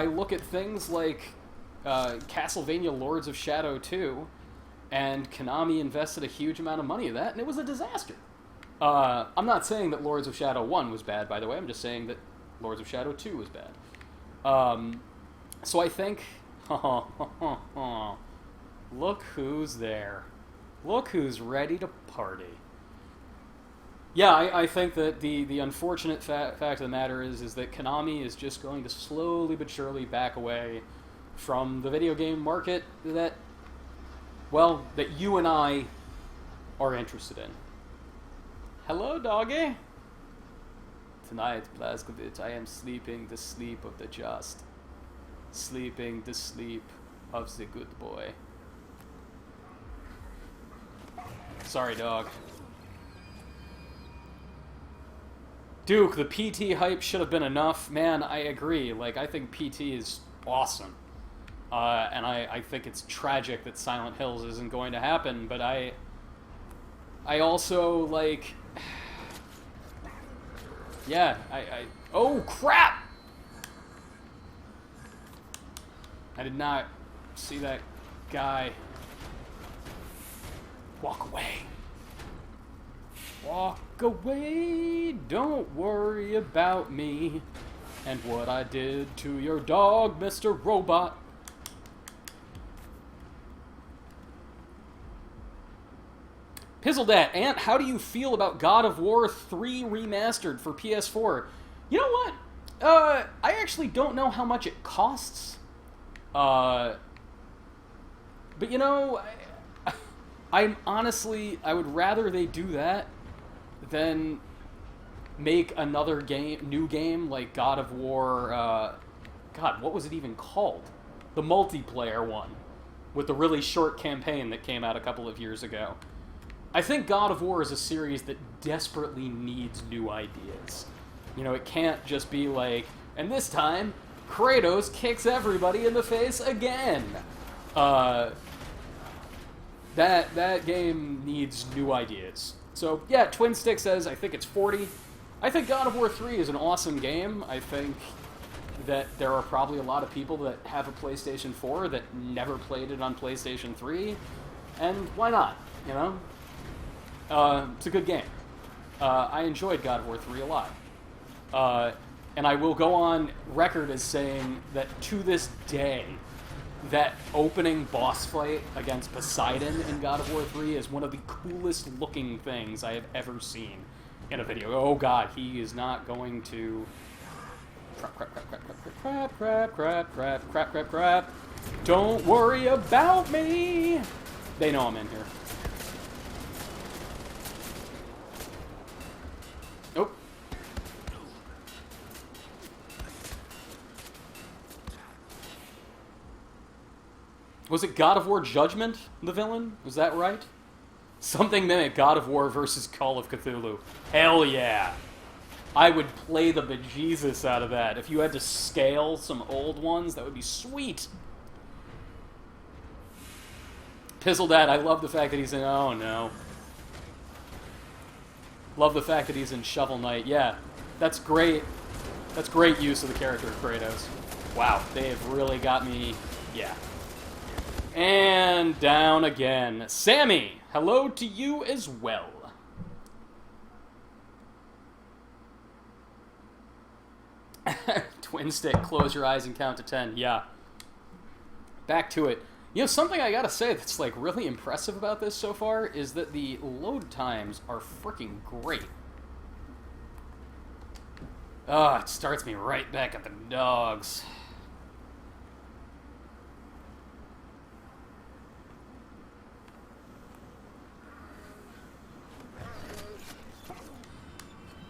A: look at things like Castlevania Lords of Shadow 2, and Konami invested a huge amount of money in that, and it was a disaster. I'm not saying that Lords of Shadow 1 was bad, by the way. I'm just saying that Lords of Shadow 2 was bad. So I think... Look who's there. Look who's ready to party. Yeah, I think that the unfortunate fact of the matter is that Konami is just going to slowly but surely back away from the video game market that you and I are interested in. Hello, doggy. Tonight, Blazkowicz, I am sleeping the sleep of the just. Sleeping the sleep of the good boy. Sorry, dog. Duke, the PT hype should have been enough. Man, I agree. Like, I think PT is awesome. And I think it's tragic that Silent Hills isn't going to happen, but I also, like... Yeah, oh, crap! I did not see that guy. Walk away. Walk away, don't worry about me and what I did to your dog, Mr. Robot. Pizzledat, Ant, how do you feel about God of War 3 Remastered for PS4? You know what? I actually don't know how much it costs. But you know, I'm honestly, I would rather they do that than make another new game like God of War, God, what was it even called? The multiplayer one, with the really short campaign that came out a couple of years ago. I think God of War is a series that desperately needs new ideas. You know, it can't just be like, and this time, Kratos kicks everybody in the face again. That game needs new ideas. So, yeah, Twin Stick says, I think it's 40. I think God of War 3 is an awesome game. I think that there are probably a lot of people that have a PlayStation 4 that never played it on PlayStation 3. And why not, you know? It's a good game. I enjoyed God of War 3 a lot. And I will go on record as saying that to this day, that opening boss fight against Poseidon in God of War 3 is one of the coolest looking things I have ever seen in a video. Oh god, he is not going to... Crap. Don't worry about me! They know I'm in here. Oh. Was it God of War Judgment, the villain? Was that right? Something mimic God of War versus Call of Cthulhu. Hell yeah! I would play the bejesus out of that. If you had to scale some old ones, that would be sweet. Pizzledad, I love the fact that he's in... Oh, no. Love the fact that he's in Shovel Knight. Yeah, that's great. That's great use of the character of Kratos. Wow, they have really got me... Yeah. And down again. Sammy, hello to you as well. Twin stick, close your eyes and count to 10. Yeah. Back to it. You know, something I gotta say that's, like, really impressive about this so far is that the load times are freaking great. Ah, it starts me right back at the dogs.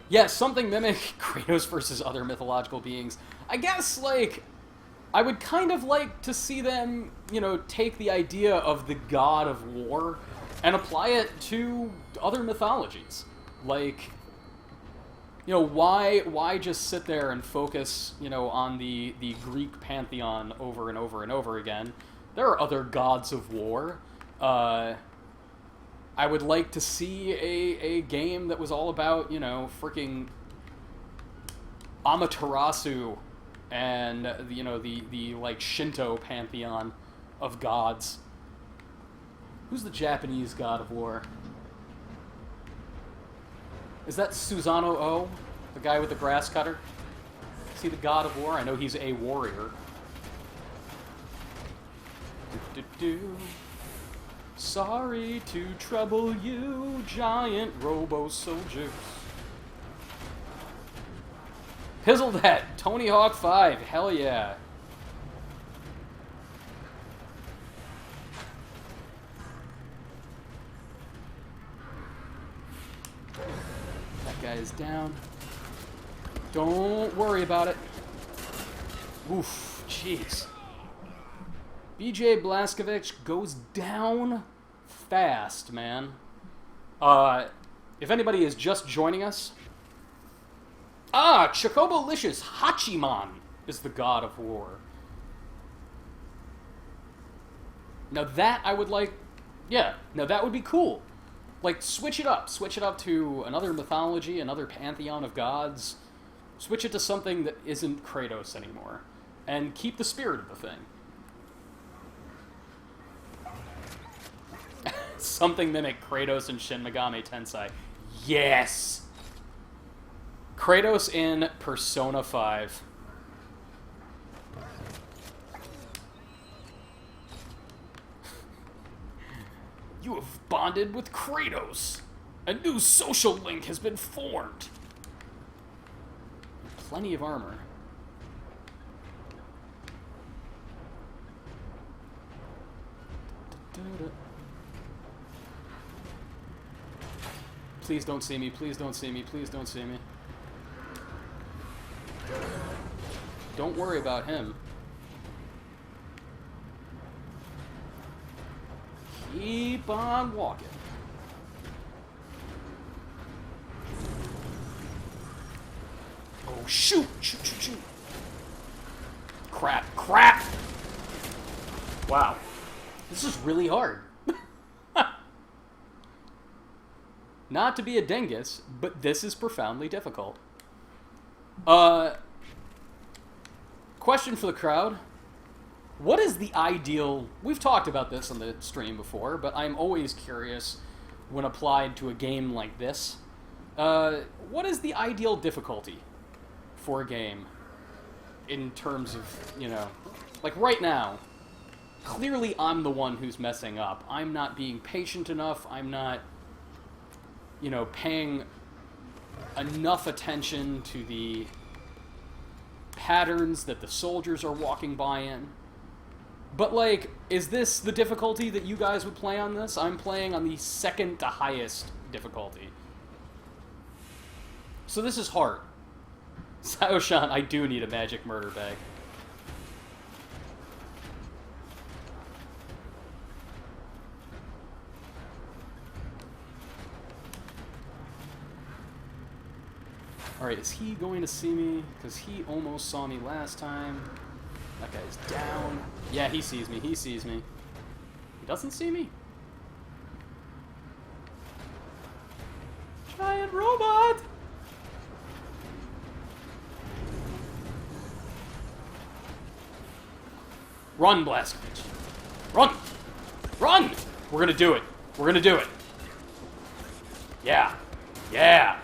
A: Yeah, something mimic Kratos versus other mythological beings. I guess, like, I would kind of like to see them, you know, take the idea of the god of war and apply it to other mythologies. Like, you know, why just sit there and focus, you know, on the Greek pantheon over and over and over again? There are other gods of war. I would like to see a game that was all about, you know, freaking Amaterasu and, you know, the like, Shinto pantheon of gods. Who's the Japanese god of war? Is that Susanoo O? The guy with the grass cutter? Is he the god of war? I know he's a warrior. Sorry to trouble you, giant robo-soldiers. Pizzled that, Tony Hawk 5, hell yeah. That guy is down. Don't worry about it. Oof, jeez. BJ Blazkowicz goes down fast, man. If anybody is just joining us, Ah, Chocobolicious Hachiman is the god of war. Now that I would like... Yeah, now that would be cool. Like, switch it up. Switch it up to another mythology, another pantheon of gods. Switch it to something that isn't Kratos anymore. And keep the spirit of the thing. Something mimic Kratos and Shin Megami Tensei. Yes! Kratos in Persona 5. You have bonded with Kratos. A new social link has been formed. Plenty of armor. Please don't see me, please don't see me, please don't see me. Don't worry about him. Keep on walking. Oh, shoot! Shoot, shoot, shoot. Crap, crap! Wow. This is really hard. Not to be a dingus, but this is profoundly difficult. Question for the crowd. What is the ideal... We've talked about this on the stream before, but I'm always curious when applied to a game like this. What is the ideal difficulty for a game in terms of, you know... Like, right now, clearly I'm the one who's messing up. I'm not being patient enough. I'm not, you know, paying enough attention to the patterns that the soldiers are walking by in. But, like, is this the difficulty that you guys would play on this? I'm playing on the second to highest difficulty. So this is hard. Sayoshan, I do need a magic murder bag. Alright, is he going to see me? Because he almost saw me last time. That guy's down. Yeah, he sees me. He sees me. He doesn't see me. Giant robot! Run, Blaskovich. Run! Run! We're gonna do it. We're gonna do it. Yeah. Yeah.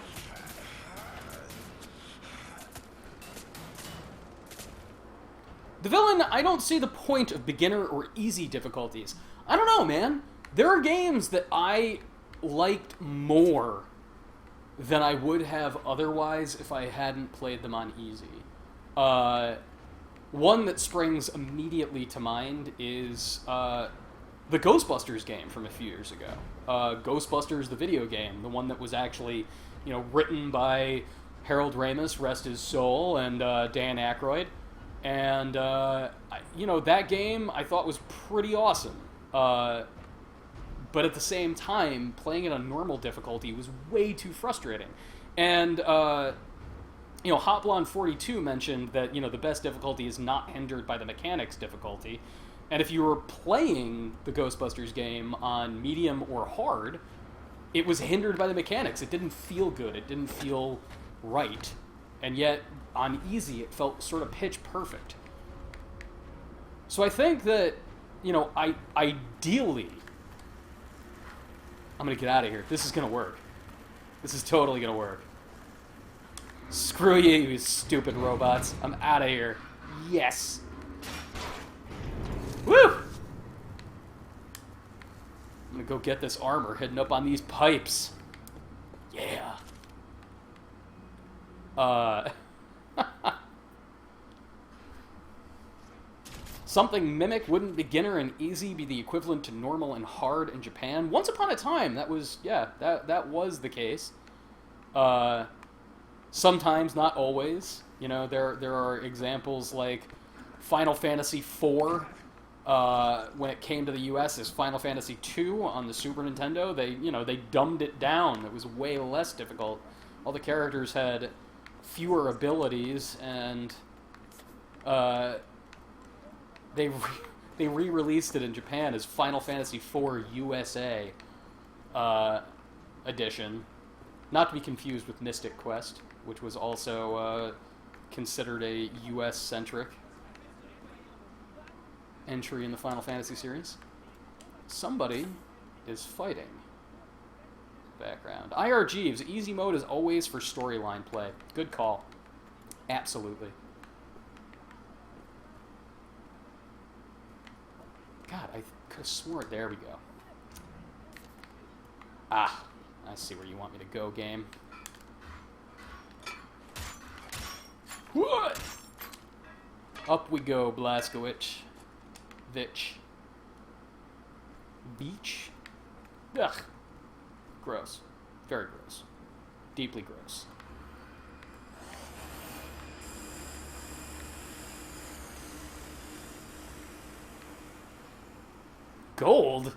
A: The villain, I don't see the point of beginner or easy difficulties. I don't know, man. There are games that I liked more than I would have otherwise if I hadn't played them on easy. One that springs immediately to mind is the Ghostbusters game from a few years ago. Ghostbusters, the video game, the one that was actually, you know, written by Harold Ramis, rest his soul, and Dan Aykroyd. And, you know, that game I thought was pretty awesome. But at the same time, playing it on normal difficulty was way too frustrating. And, you know, Hot Blonde 42 mentioned that, you know, the best difficulty is not hindered by the mechanics difficulty. And if you were playing the Ghostbusters game on medium or hard, it was hindered by the mechanics. It didn't feel good. It didn't feel right. And yet, on easy, it felt sort of pitch perfect. So I think that, you know, ideally... I'm gonna get out of here. This is gonna work. This is totally gonna work. Screw you, you stupid robots. I'm out of here. Yes! Woo! I'm gonna go get this armor hidden up on these pipes. Yeah. Something mimic, wouldn't beginner and easy be the equivalent to normal and hard in Japan? Once upon a time, that was, yeah, that was the case. Sometimes, not always. You know, there are examples like Final Fantasy IV, when it came to the US, as Final Fantasy II on the Super Nintendo. They dumbed it down. It was way less difficult. All the characters had fewer abilities, and they re-released it in Japan as Final Fantasy IV USA edition, not to be confused with Mystic Quest, which was also considered a US-centric entry in the Final Fantasy series. Somebody is fighting. Background. IR Jeeves, easy mode is always for storyline play. Good call. Absolutely. God, I could have sworn. There we go. Ah, I see where you want me to go, game. What? Up we go, Blazkowicz. Vitch. Beach? Ugh. Gross. Very gross. Deeply gross. Gold?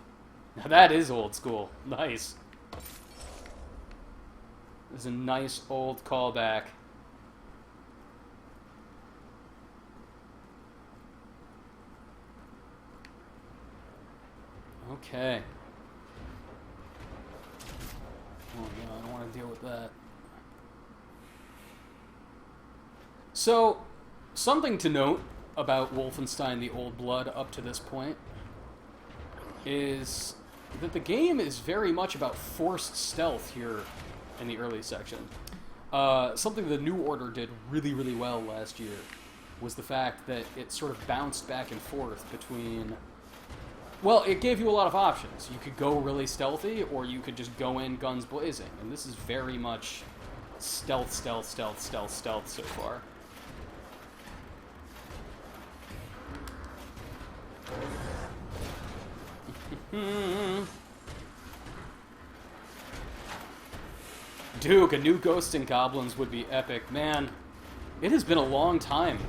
A: Now that is old school. Nice. This is a nice old callback. Okay. Oh yeah, I don't want to deal with that. So, something to note about Wolfenstein the Old Blood up to this point is that the game is very much about forced stealth here in the early section. Something the New Order did really, really well last year was the fact that it sort of bounced back and forth between... Well, it gave you a lot of options. You could go really stealthy, or you could just go in guns blazing. And this is very much stealth, stealth, stealth, stealth, stealth so far. Duke, a new Ghosts and Goblins would be epic. Man, it has been a long time.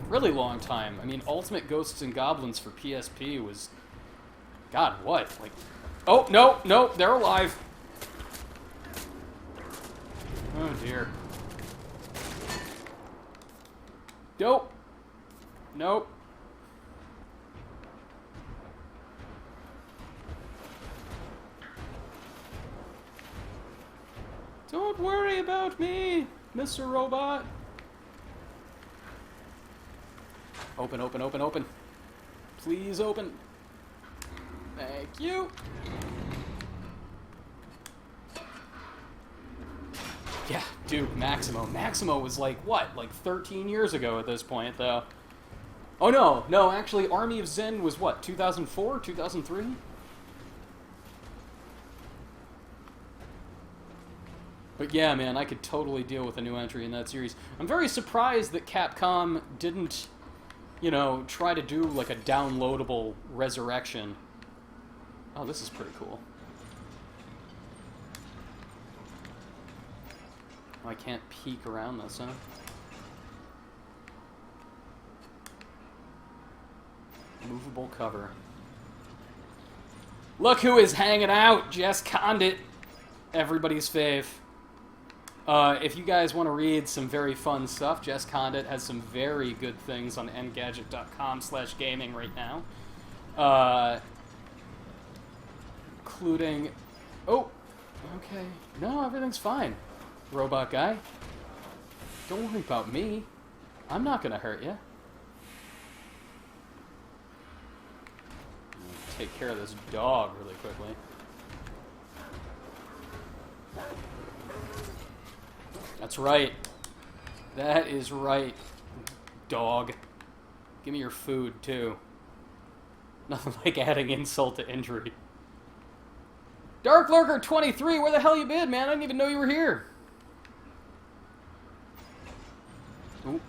A: Really long time. I mean, Ultimate Ghosts and Goblins for PSP was... God, what? Like... Oh, no, no, they're alive. Oh, dear. Nope. Nope. Don't worry about me, Mr. Robot. Open, open, open, open. Please open. Thank you. Yeah, dude, Maximo. Maximo was like, what, like 13 years ago at this point, though. Oh, no, actually, Army of Zen was what, 2004, 2003? But yeah, man, I could totally deal with a new entry in that series. I'm very surprised that Capcom didn't, you know, try to do like a downloadable resurrection. Oh, this is pretty cool. Oh, I can't peek around this, huh? Movable cover. Look who is hanging out! Jess Condit! Everybody's fave. If you guys want to read some very fun stuff, Jess Condit has some very good things on engadget.com/gaming right now. Including... Oh! Okay. No, everything's fine. Robot guy. Don't worry about me. I'm not gonna hurt you. Take care of this dog really quickly. That's right. That is right, dog. Give me your food, too. Nothing like adding insult to injury. Dark Lurker 23, where the hell you been, man? I didn't even know you were here. Ooh.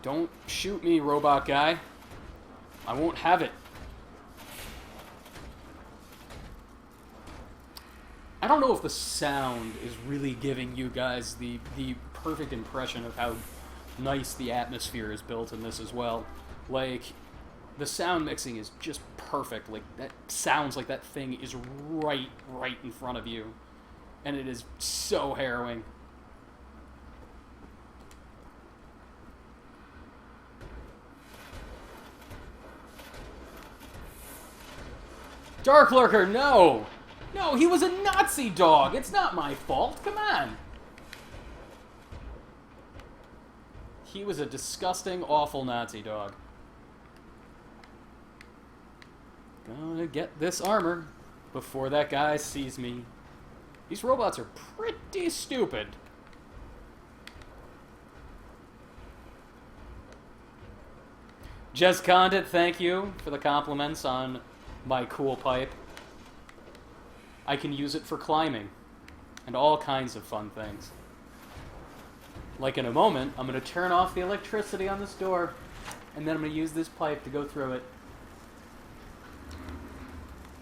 A: Don't shoot me, robot guy. I won't have it. I don't know if the sound is really giving you guys the perfect impression of how nice the atmosphere is built in this as well. Like, the sound mixing is just perfect. Like, that sounds like that thing is right in front of you. And it is so harrowing. Dark Lurker, no! No, he was a Nazi dog! It's not my fault, come on! He was a disgusting, awful Nazi dog. Gonna get this armor before that guy sees me. These robots are pretty stupid. Jez Condit, thank you for the compliments on my cool pipe. I can use it for climbing and all kinds of fun things. Like in a moment, I'm going to turn off the electricity on this door, and then I'm going to use this pipe to go through it.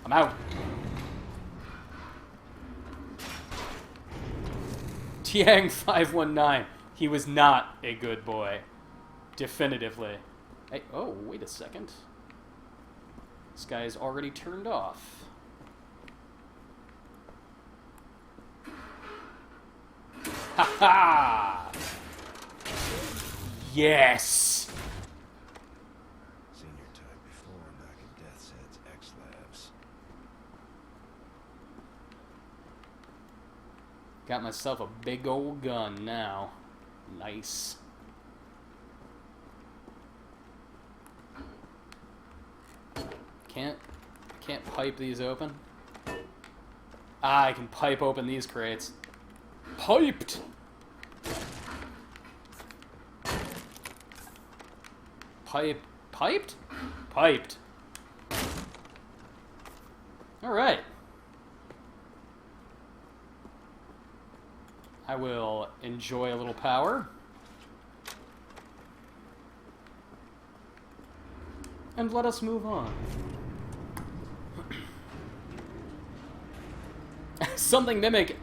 A: I'm out. Tiang519. He was not a good boy. Definitively. Hey, oh, wait a second. This guy is already turned off. Ha ha! Yes!
B: Seen your type before back in Death's Head's X-Labs.
A: Got myself a big old gun now. Nice. Can't pipe these open. Ah, I can pipe open these crates. Piped! Piped? Piped. Alright. I will enjoy a little power. And let us move on. Something Mimic.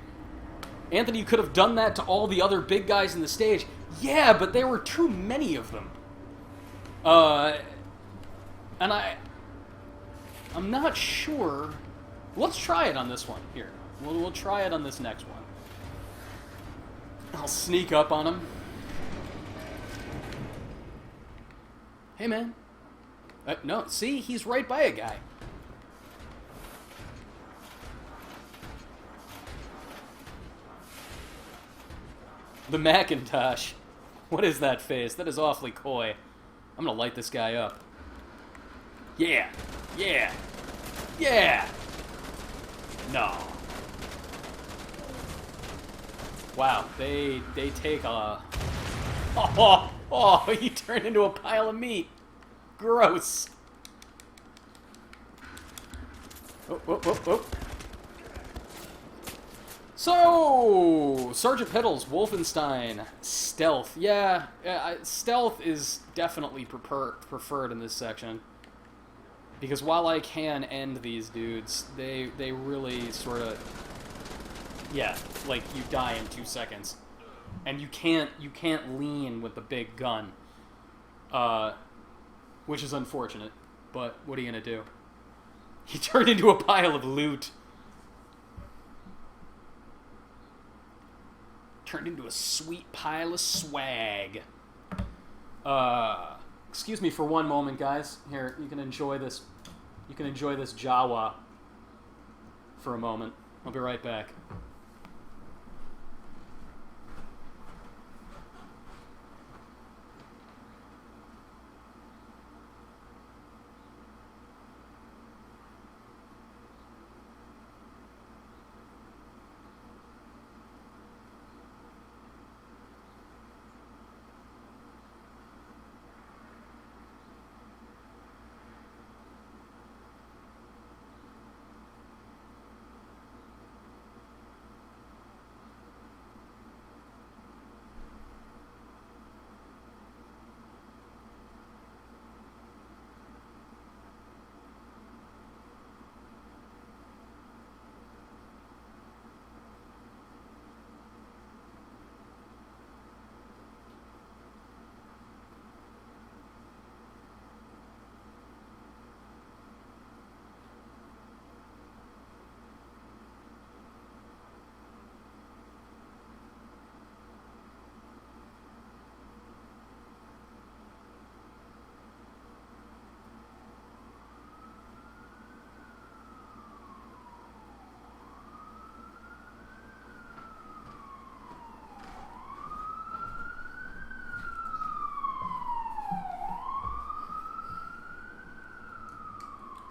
A: Anthony, you could have done that to all the other big guys in the stage. Yeah, but there were too many of them. And I'm not sure. Let's try it on this one. Here. We'll try it on this next one. I'll sneak up on him. Hey, man. No, see? He's right by a guy. The Macintosh. What is that face? That is awfully coy. I'm gonna light this guy up. Yeah. Yeah. Yeah. No. Wow, they take a... Oh, he turned into a pile of meat. Gross. Oh. So, Sergeant Piddles, Wolfenstein, stealth. Yeah, stealth is definitely preferred in this section. Because while I can end these dudes, they really sort of... Yeah, like you die in 2 seconds. And you can't lean with the big gun. Which is unfortunate, but what are you gonna do? He turned into a pile of loot. Turned into a sweet pile of swag. Excuse me for one moment, guys. Here, you can enjoy this. You can enjoy this Jawa for a moment. I'll be right back.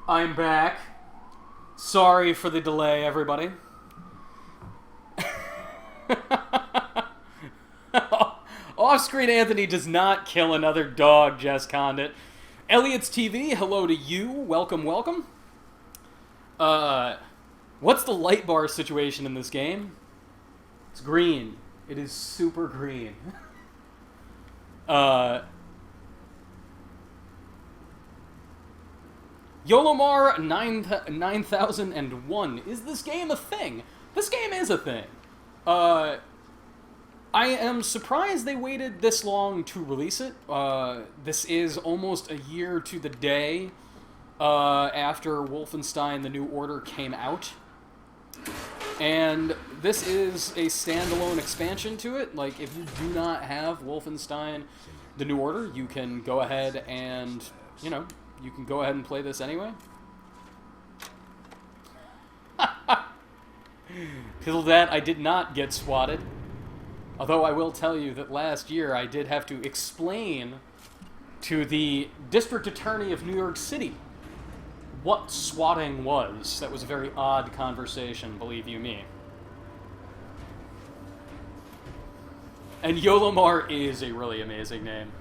A: I'm back. Sorry for the delay, everybody. Off-screen Anthony does not kill another dog, Jess Condit. Elliot's TV, hello to you. Welcome, welcome. What's the light bar situation in this game? It's green. It is super green. Yolomar 9001. Is this game a thing? This game is a thing. I am surprised they waited this long to release it. This is almost a year to the day after Wolfenstein The New Order came out. And this is a standalone expansion to it. Like, if you do not have Wolfenstein The New Order, you can go ahead and, you know, you can go ahead and play this anyway. Till that, I did not get swatted. Although I will tell you that last year I did have to explain to the District Attorney of New York City what swatting was. That was a very odd conversation, believe you me. And Yolomar is a really amazing name.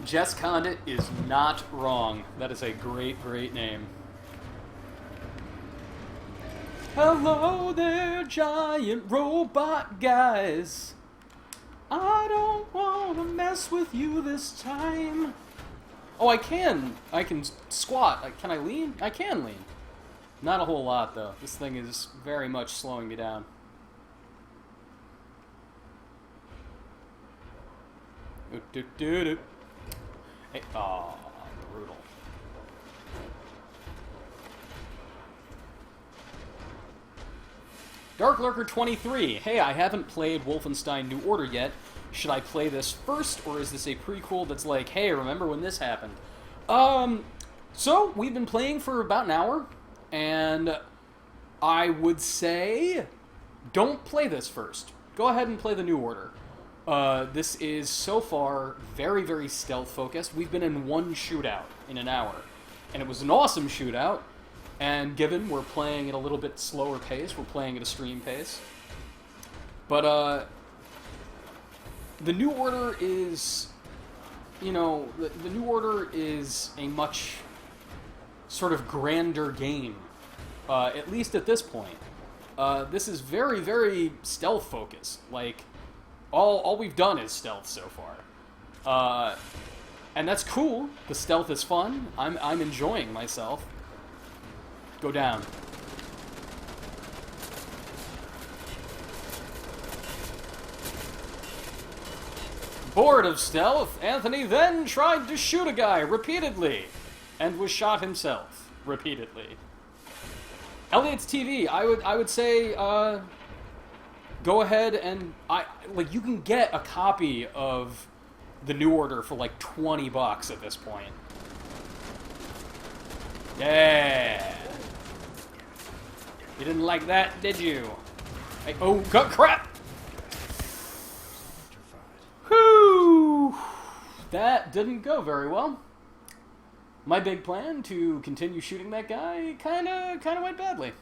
A: Jess Condit is not wrong. That is a great, great name. Hello there, giant robot guys. I don't want to mess with you this time. Oh, I can squat. Can I lean? I can lean. Not a whole lot, though. This thing is very much slowing me down. Hey, oh, brutal. Dark Lurker 23. Hey, I haven't played Wolfenstein New Order yet. Should I play this first, or is this a prequel that's like, hey, remember when this happened? So, we've been playing for about an hour, and I would say don't play this first. Go ahead and play the New Order. This is, so far, very, very stealth-focused. We've been in one shootout in an hour, and it was an awesome shootout, and given we're playing at a little bit slower pace, we're playing at a stream pace. But, the New Order is, you know, the New Order is a much sort of grander game, at least at this point. This is very, very stealth-focused. Like, all we've done is stealth so far. And that's cool. The stealth is fun. I'm enjoying myself. Go down. Bored of stealth, Anthony then tried to shoot a guy repeatedly, and was shot himself repeatedly. Elliot's TV, I would say, go ahead and you can get a copy of the New Order for like $20 at this point. Yeah. You didn't like that, did you? Hey, oh, crap! Whew! That didn't go very well. My big plan to continue shooting that guy kinda went badly.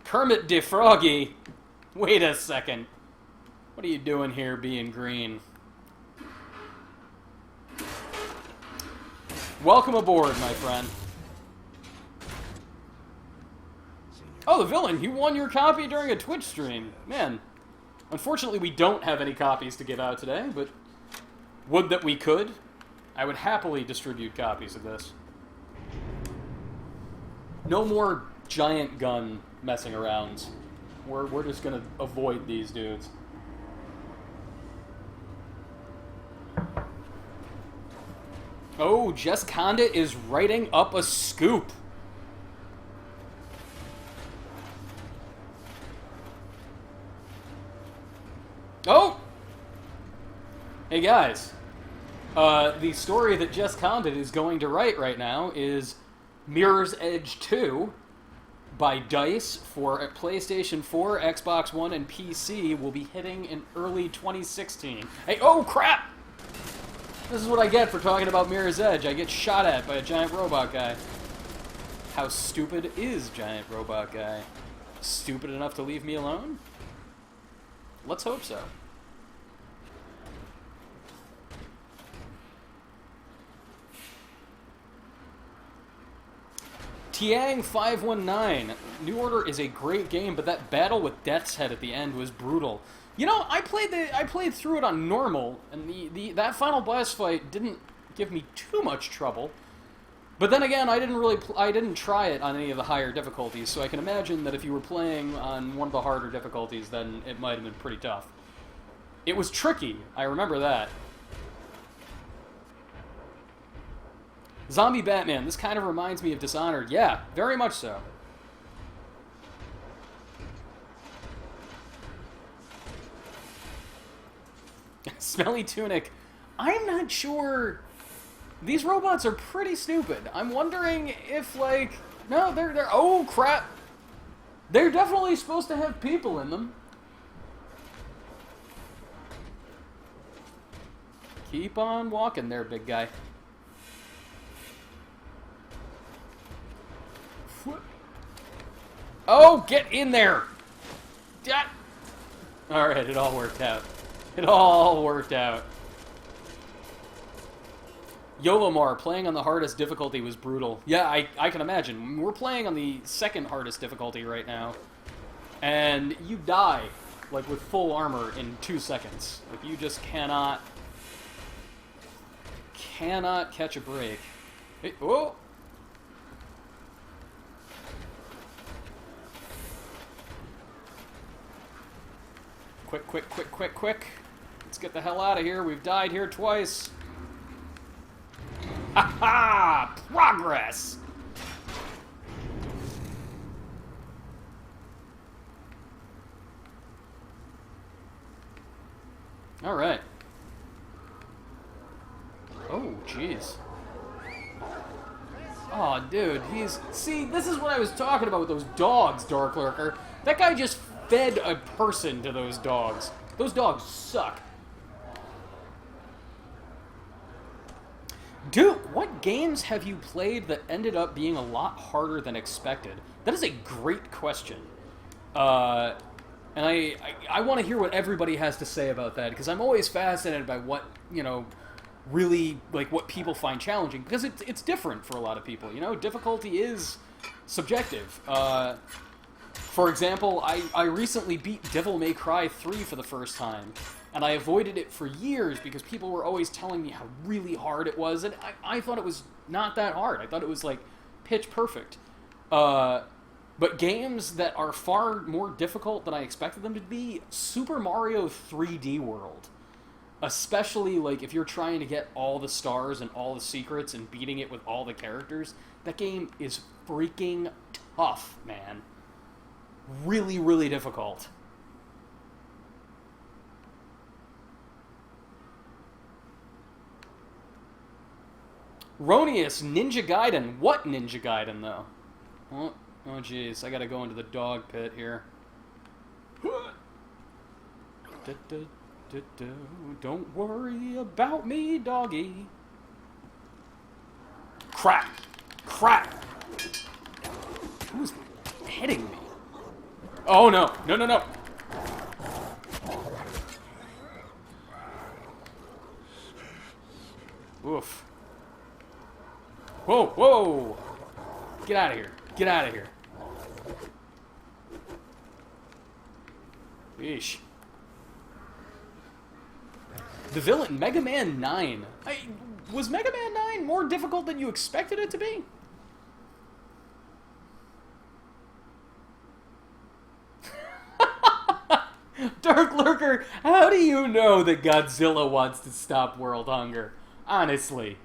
A: Kermit de Froggy! Wait a second. What are you doing here being green? Welcome aboard, my friend. Oh, the villain! You won your copy during a Twitch stream. Man. Unfortunately, we don't have any copies to give out today, but would that we could. I would happily distribute copies of this. No more giant gun messing around. We're just gonna avoid these dudes. Oh, Jess Condit is writing up a scoop. Oh! Hey guys. The story that Jess Condit is going to write right now is Mirror's Edge 2. by DICE for PlayStation 4, Xbox One, and PC will be hitting in early 2016. Hey, oh crap! This is what I get for talking about Mirror's Edge. I get shot at by a giant robot guy. How stupid is giant robot guy? Stupid enough to leave me alone? Let's hope so. Tiang519. New Order is a great game, but that battle with Death's Head at the end was brutal. You know, I played through it on normal, and that final boss fight didn't give me too much trouble. But then again, I didn't try it on any of the higher difficulties, so I can imagine that if you were playing on one of the harder difficulties, then it might have been pretty tough. It was tricky, I remember that. Zombie Batman, this kind of reminds me of Dishonored. Yeah, very much so. Smelly Tunic. I'm not sure. These robots are pretty stupid. I'm wondering if, like... No, they're... Oh, crap! They're definitely supposed to have people in them. Keep on walking there, big guy. Oh, get in there! Alright, it all worked out. It all worked out. Yolomar, playing on the hardest difficulty was brutal. Yeah, I can imagine. We're playing on the second hardest difficulty right now. And you die, like, with full armor in 2 seconds. Like, you just cannot catch a break. Hey, whoa! Quick, quick, quick, quick, quick. Let's get the hell out of here. We've died here twice. Ha ha! Progress! Alright. Oh, jeez. Oh, dude, he's... See, this is what I was talking about with those dogs, Dark Lurker. That guy just fed a person to those dogs. Those dogs suck. Dude, what games have you played that ended up being a lot harder than expected? That is a great question. And I want to hear what everybody has to say about that, because I'm always fascinated by what, you know, really, like, what people find challenging, because it's different for a lot of people, you know? Difficulty is subjective. For example, I recently beat Devil May Cry 3 for the first time, and I avoided it for years because people were always telling me how really hard it was, and I thought it was not that hard. I thought it was, like, pitch perfect. But games that are far more difficult than I expected them to be, Super Mario 3D World. Especially, like, if you're trying to get all the stars and all the secrets and beating it with all the characters, that game is freaking tough, man. Really, really difficult. Ronius, Ninja Gaiden. What Ninja Gaiden, though? Oh, jeez. I gotta go into the dog pit here. Don't worry about me, doggy. Crap! Crap! Who's hitting me? Oh, no. No, no, no. Oof. Whoa, whoa! Get out of here. Get out of here. Yeesh. The villain, Mega Man 9. Was Mega Man 9 more difficult than you expected it to be? Dark Lurker, how do you know that Godzilla wants to stop world hunger? Honestly.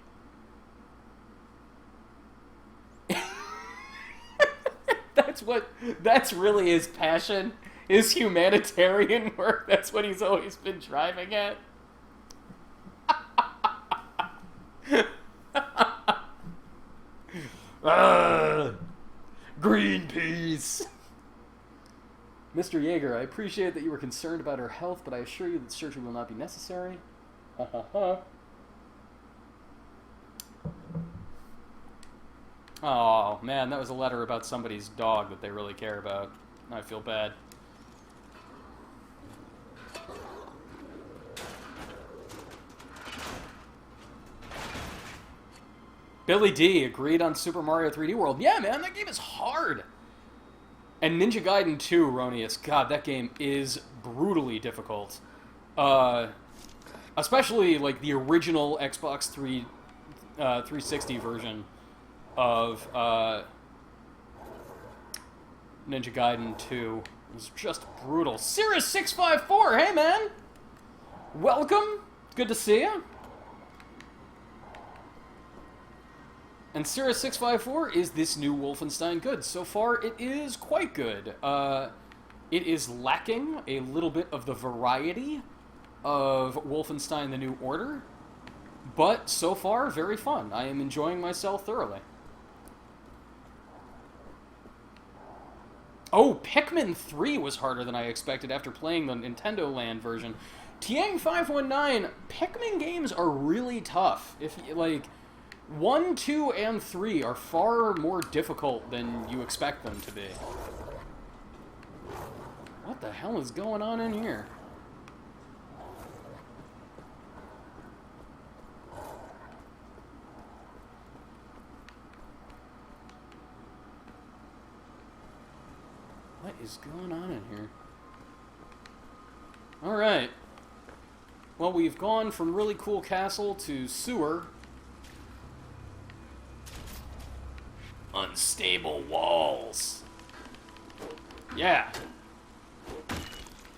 A: That's really his passion, his humanitarian work. That's what he's always been driving at. Greenpeace! Mr. Yeager, I appreciate that you were concerned about her health, but I assure you that surgery will not be necessary. Ha ha ha. Oh, man, that was a letter about somebody's dog that they really care about. I feel bad. Billy D agreed on Super Mario 3D World. Yeah, man, that game is hard. And Ninja Gaiden 2, Ronius. God, that game is brutally difficult. Especially, like, the original Xbox 360 version of Ninja Gaiden 2. It was just brutal. Cirrus654, hey, man! Welcome. Good to see you. And Cirrus654, is this new Wolfenstein good? So far, it is quite good. It is lacking a little bit of the variety of Wolfenstein The New Order, but so far, very fun. I am enjoying myself thoroughly. Oh, Pikmin 3 was harder than I expected after playing the Nintendo Land version. Tiang519, Pikmin games are really tough. If, like... 1, 2, and 3 are far more difficult than you expect them to be. What the hell is going on in here? What is going on in here? Alright. Well, we've gone from really cool castle to sewer. Unstable walls. Yeah.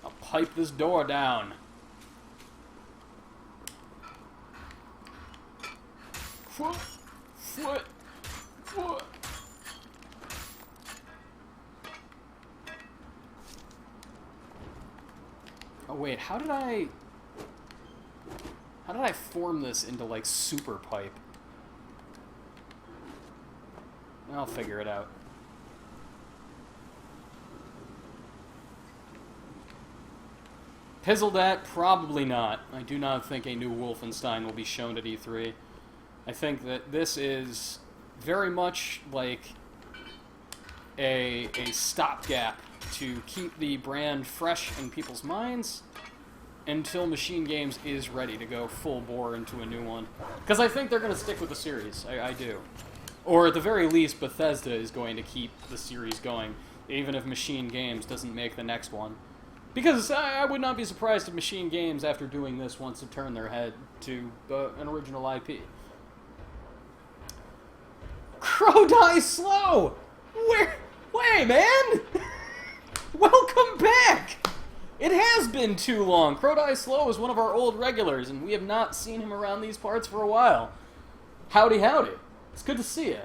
A: I'll pipe this door down. Foot. Oh wait, how did I form this into like super pipe? I'll figure it out. Pizzledat? Probably not. I do not think a new Wolfenstein will be shown at E3. I think that this is very much like a stopgap to keep the brand fresh in people's minds until Machine Games is ready to go full bore into a new one. Because I think they're going to stick with the series. I do. Or at the very least, Bethesda is going to keep the series going, even if Machine Games doesn't make the next one. Because I would not be surprised if Machine Games, after doing this, wants to turn their head to an original IP. Crow Die Slow! Wait, man! Welcome back! It has been too long. Crow Die Slow is one of our old regulars, and we have not seen him around these parts for a while. Howdy, howdy. It's good to see you.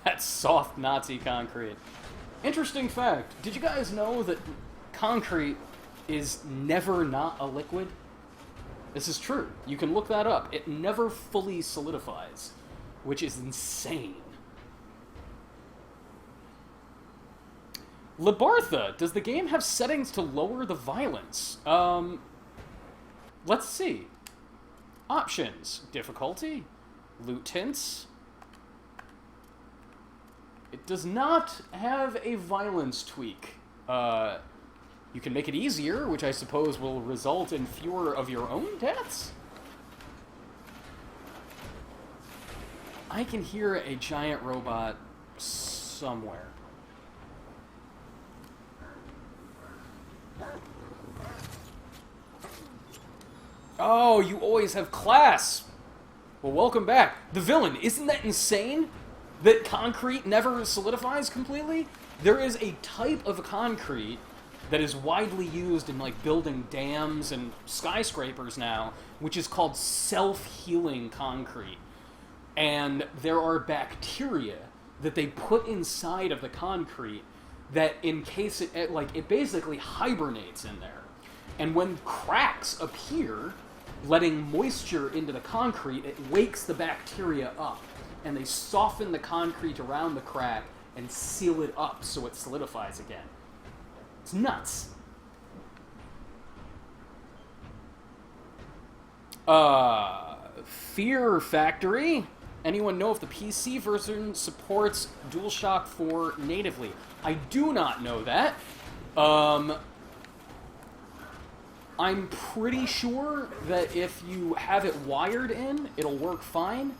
A: That soft Nazi concrete. Interesting fact. Did you guys know that concrete is never not a liquid? This is true. You can look that up. It never fully solidifies, which is insane. Labartha, does the game have settings to lower the violence? Let's see. Options. Difficulty. Loot tints. It does not have a violence tweak. You can make it easier, which I suppose will result in fewer of your own deaths? I can hear a giant robot somewhere. Oh, you always have class! Well, welcome back. The villain, isn't that insane? That concrete never solidifies completely? There is a type of concrete that is widely used in like building dams and skyscrapers now, which is called self-healing concrete. And there are bacteria that they put inside of the concrete that in case it basically hibernates in there. And when cracks appear, letting moisture into the concrete, it wakes the bacteria up, and they soften the concrete around the crack and seal it up so it solidifies again. It's nuts. Fear Factory. Anyone know if the PC version supports DualShock 4 natively? I do not know that. I'm pretty sure that if you have it wired in, it'll work fine.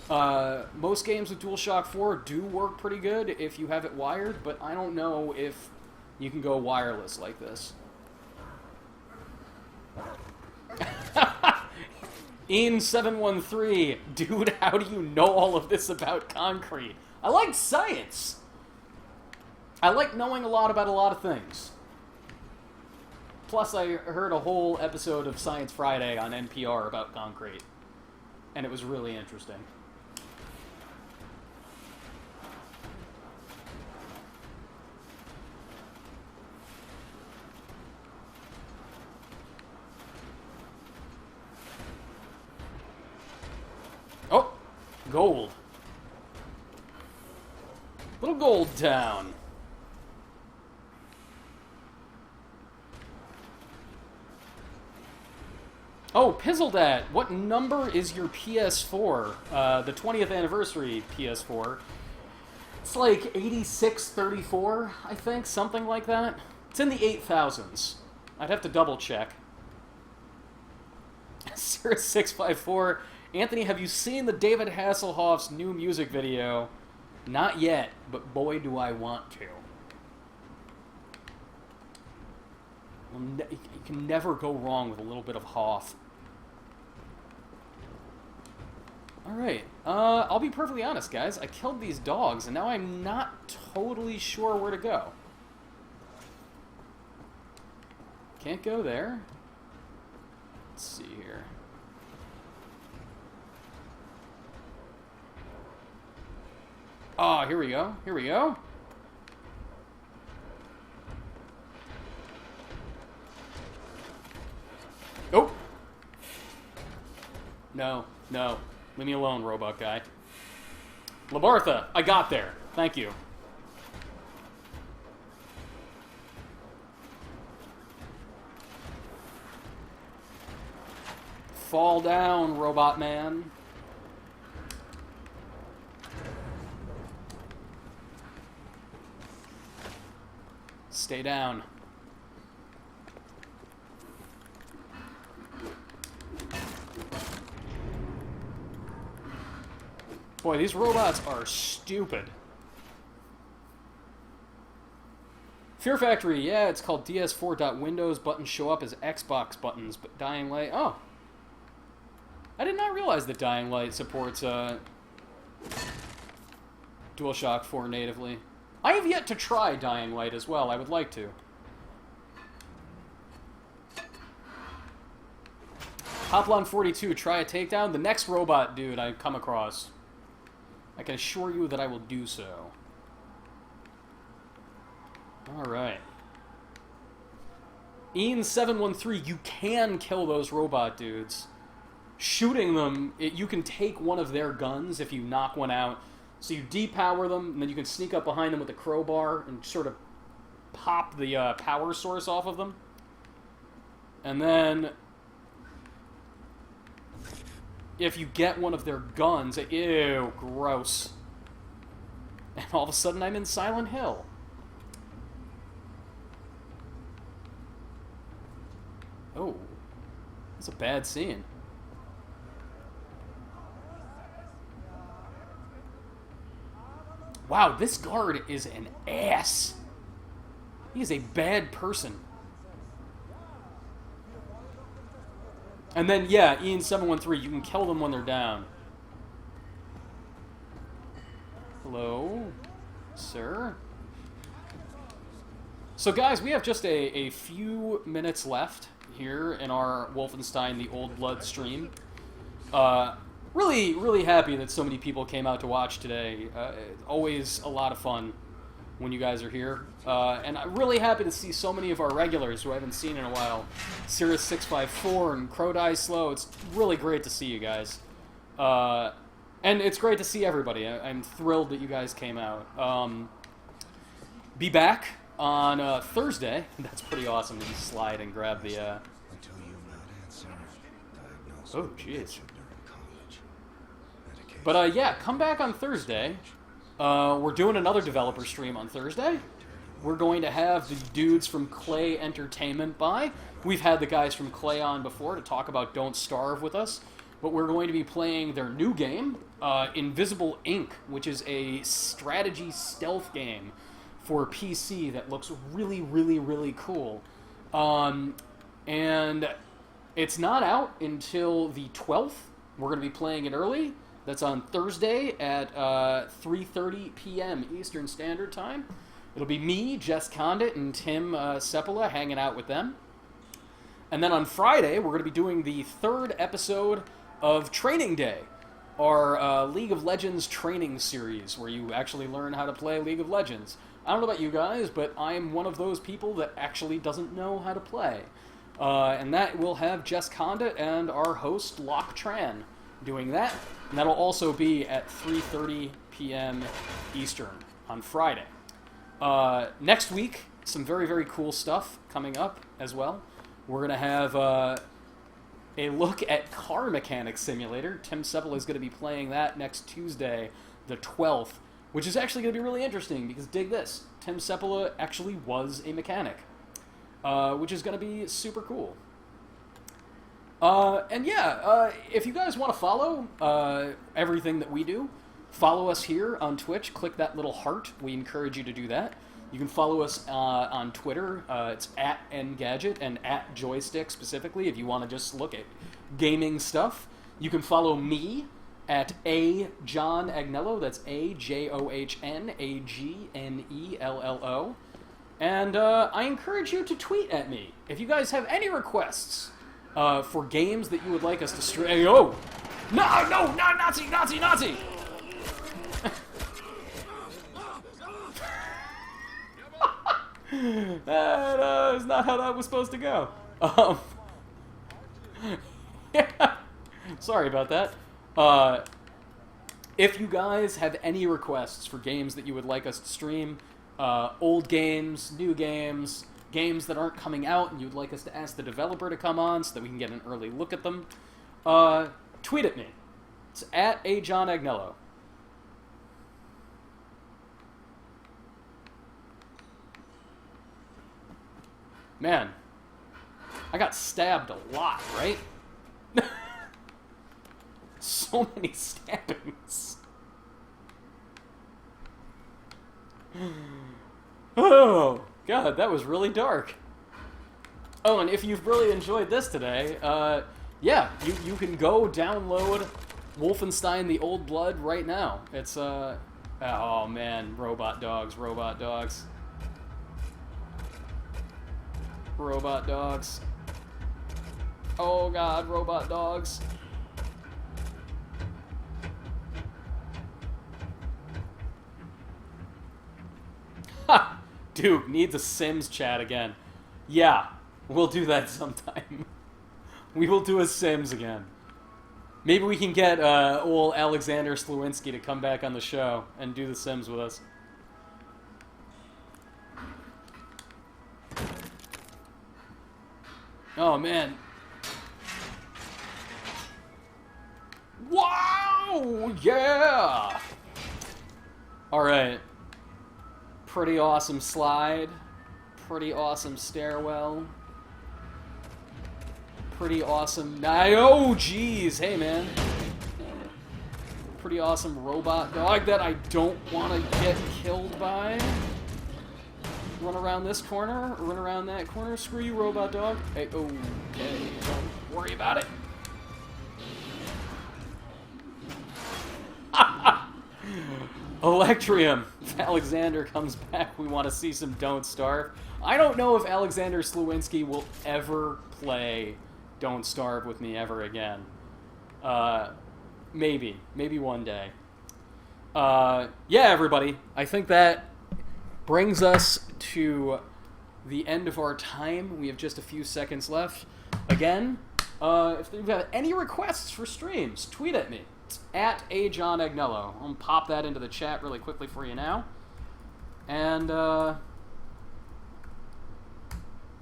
A: Most games with DualShock 4 do work pretty good if you have it wired, but I don't know if you can go wireless like this. Ian713, dude, how do you know all of this about concrete? I like science. I like knowing a lot about a lot of things. Plus, I heard a whole episode of Science Friday on NPR about concrete, and it was really interesting. Oh, gold. Little gold town. Oh, Pizzledat, what number is your PS4? The 20th anniversary PS4. It's like 8634, I think, something like that. It's in the 8,000s. I'd have to double check. 0654. Anthony, have you seen the David Hasselhoff's new music video? Not yet, but boy do I want to. You can never go wrong with a little bit of Hoff. Alright, I'll be perfectly honest, guys. I killed these dogs, and now I'm not totally sure where to go. Can't go there. Let's see here. Oh, here we go. Here we go. Oh! No, no. Leave me alone, robot guy. Labartha, I got there. Thank you. Fall down, robot man. Stay down. Boy, these robots are stupid. Fear Factory, yeah, it's called DS4.Windows. Buttons show up as Xbox buttons, but Dying Light... Oh. I did not realize that Dying Light supports DualShock 4 natively. I have yet to try Dying Light as well. I would like to. Hoplon 42, try a takedown. The next robot dude I come across, I can assure you that I will do so. Alright. Ian713, you can kill those robot dudes. Shooting them, you can take one of their guns if you knock one out. So you depower them, and then you can sneak up behind them with a crowbar and sort of pop the power source off of them. And then, if you get one of their guns, ew, gross. And all of a sudden I'm in Silent Hill. Oh, that's a bad scene. Wow, this guard is an ass. He is a bad person. And then, yeah, Ian713, you can kill them when they're down. Hello, sir? So, guys, we have just a few minutes left here in our Wolfenstein The Old Blood stream. Really, really happy that so many people came out to watch today. Always a lot of fun when you guys are here. And I'm really happy to see so many of our regulars who I haven't seen in a while. Cirrus654 and Crowdie Slow. It's really great to see you guys. And it's great to see everybody. I'm thrilled that you guys came out. Be back on Thursday. That's pretty awesome to just slide and grab the...
B: Until you not answer, diagnosed
A: Oh,
B: with
A: jeez.
B: dementia during college. Medication.
A: But yeah, come back on Thursday. We're doing another developer stream on Thursday. We're going to have the dudes from Clay Entertainment by. We've had the guys from Clay on before to talk about Don't Starve with us. But we're going to be playing their new game, Invisible Ink, which is a strategy stealth game for PC that looks really, really, really cool. And it's not out until the 12th. We're going to be playing it early. That's on Thursday at 3:30 p.m. Eastern Standard Time. It'll be me, Jess Condit, and Tim Seppala hanging out with them. And then on Friday, we're going to be doing the 3rd episode of Training Day, our League of Legends training series, where you actually learn how to play League of Legends. I don't know about you guys, but I'm one of those people that actually doesn't know how to play. And that will have Jess Condit and our host, Locke Tran, doing that. And that'll also be at 3:30 p.m. Eastern on Friday. Next week, some very, very cool stuff coming up as well. We're going to have a look at Car Mechanic Simulator. Tim Seppala is going to be playing that next Tuesday, the 12th, which is actually going to be really interesting because, dig this, Tim Seppala actually was a mechanic, which is going to be super cool. And yeah, if you guys want to follow everything that we do, follow us here on Twitch. Click that little heart. We encourage you to do that. You can follow us on Twitter. It's at Engadget and at Joystick specifically if you want to just look at gaming stuff. You can follow me at A John Agnello. That's AJOHNAGNELLO. And I encourage you to tweet at me if you guys have any requests for games that you would like us to stream. Oh! No, not Nazi! That is not how that was supposed to go. Yeah. Sorry about that. If you guys have any requests for games that you would like us to stream, old games, new games, games that aren't coming out and you'd like us to ask the developer to come on so that we can get an early look at them, tweet at me. It's at AJohnAgnello. Man, I got stabbed a lot, right? So many stabbings. Oh, God, that was really dark. Oh, and if you've really enjoyed this today, yeah, you can go download Wolfenstein: The Old Blood right now. It's, oh man, robot dogs. Robot dogs. Oh God, robot dogs. Ha! Duke needs a Sims chat again. Yeah, we'll do that sometime. We will do a Sims again. Maybe we can get old Alexander Slewinski to come back on the show and do the Sims with us. Oh, man. Wow! Yeah! Alright. Pretty awesome slide. Pretty awesome stairwell. Pretty awesome... Oh, jeez! Hey, man. Pretty awesome robot dog that I don't want to get killed by. Run around this corner, run around that corner. Screw you, robot dog. Hey, okay, don't worry about it. Electrium. If Alexander comes back, we want to see some Don't Starve. I don't know if Alexander Slewinski will ever play Don't Starve with me ever again. Maybe one day. Yeah, everybody. I think that brings us to the end of our time. We have just a few seconds left. Again, if you've got any requests for streams, tweet at me, at @AJohnAgnello. I'll pop that into the chat really quickly for you now. And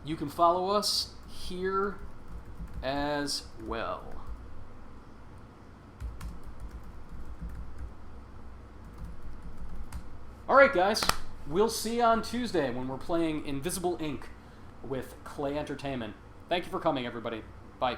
A: you can follow us here as well. Alright guys, we'll see you on Tuesday when we're playing Invisible Ink with Clay Entertainment. Thank you for coming, everybody. Bye.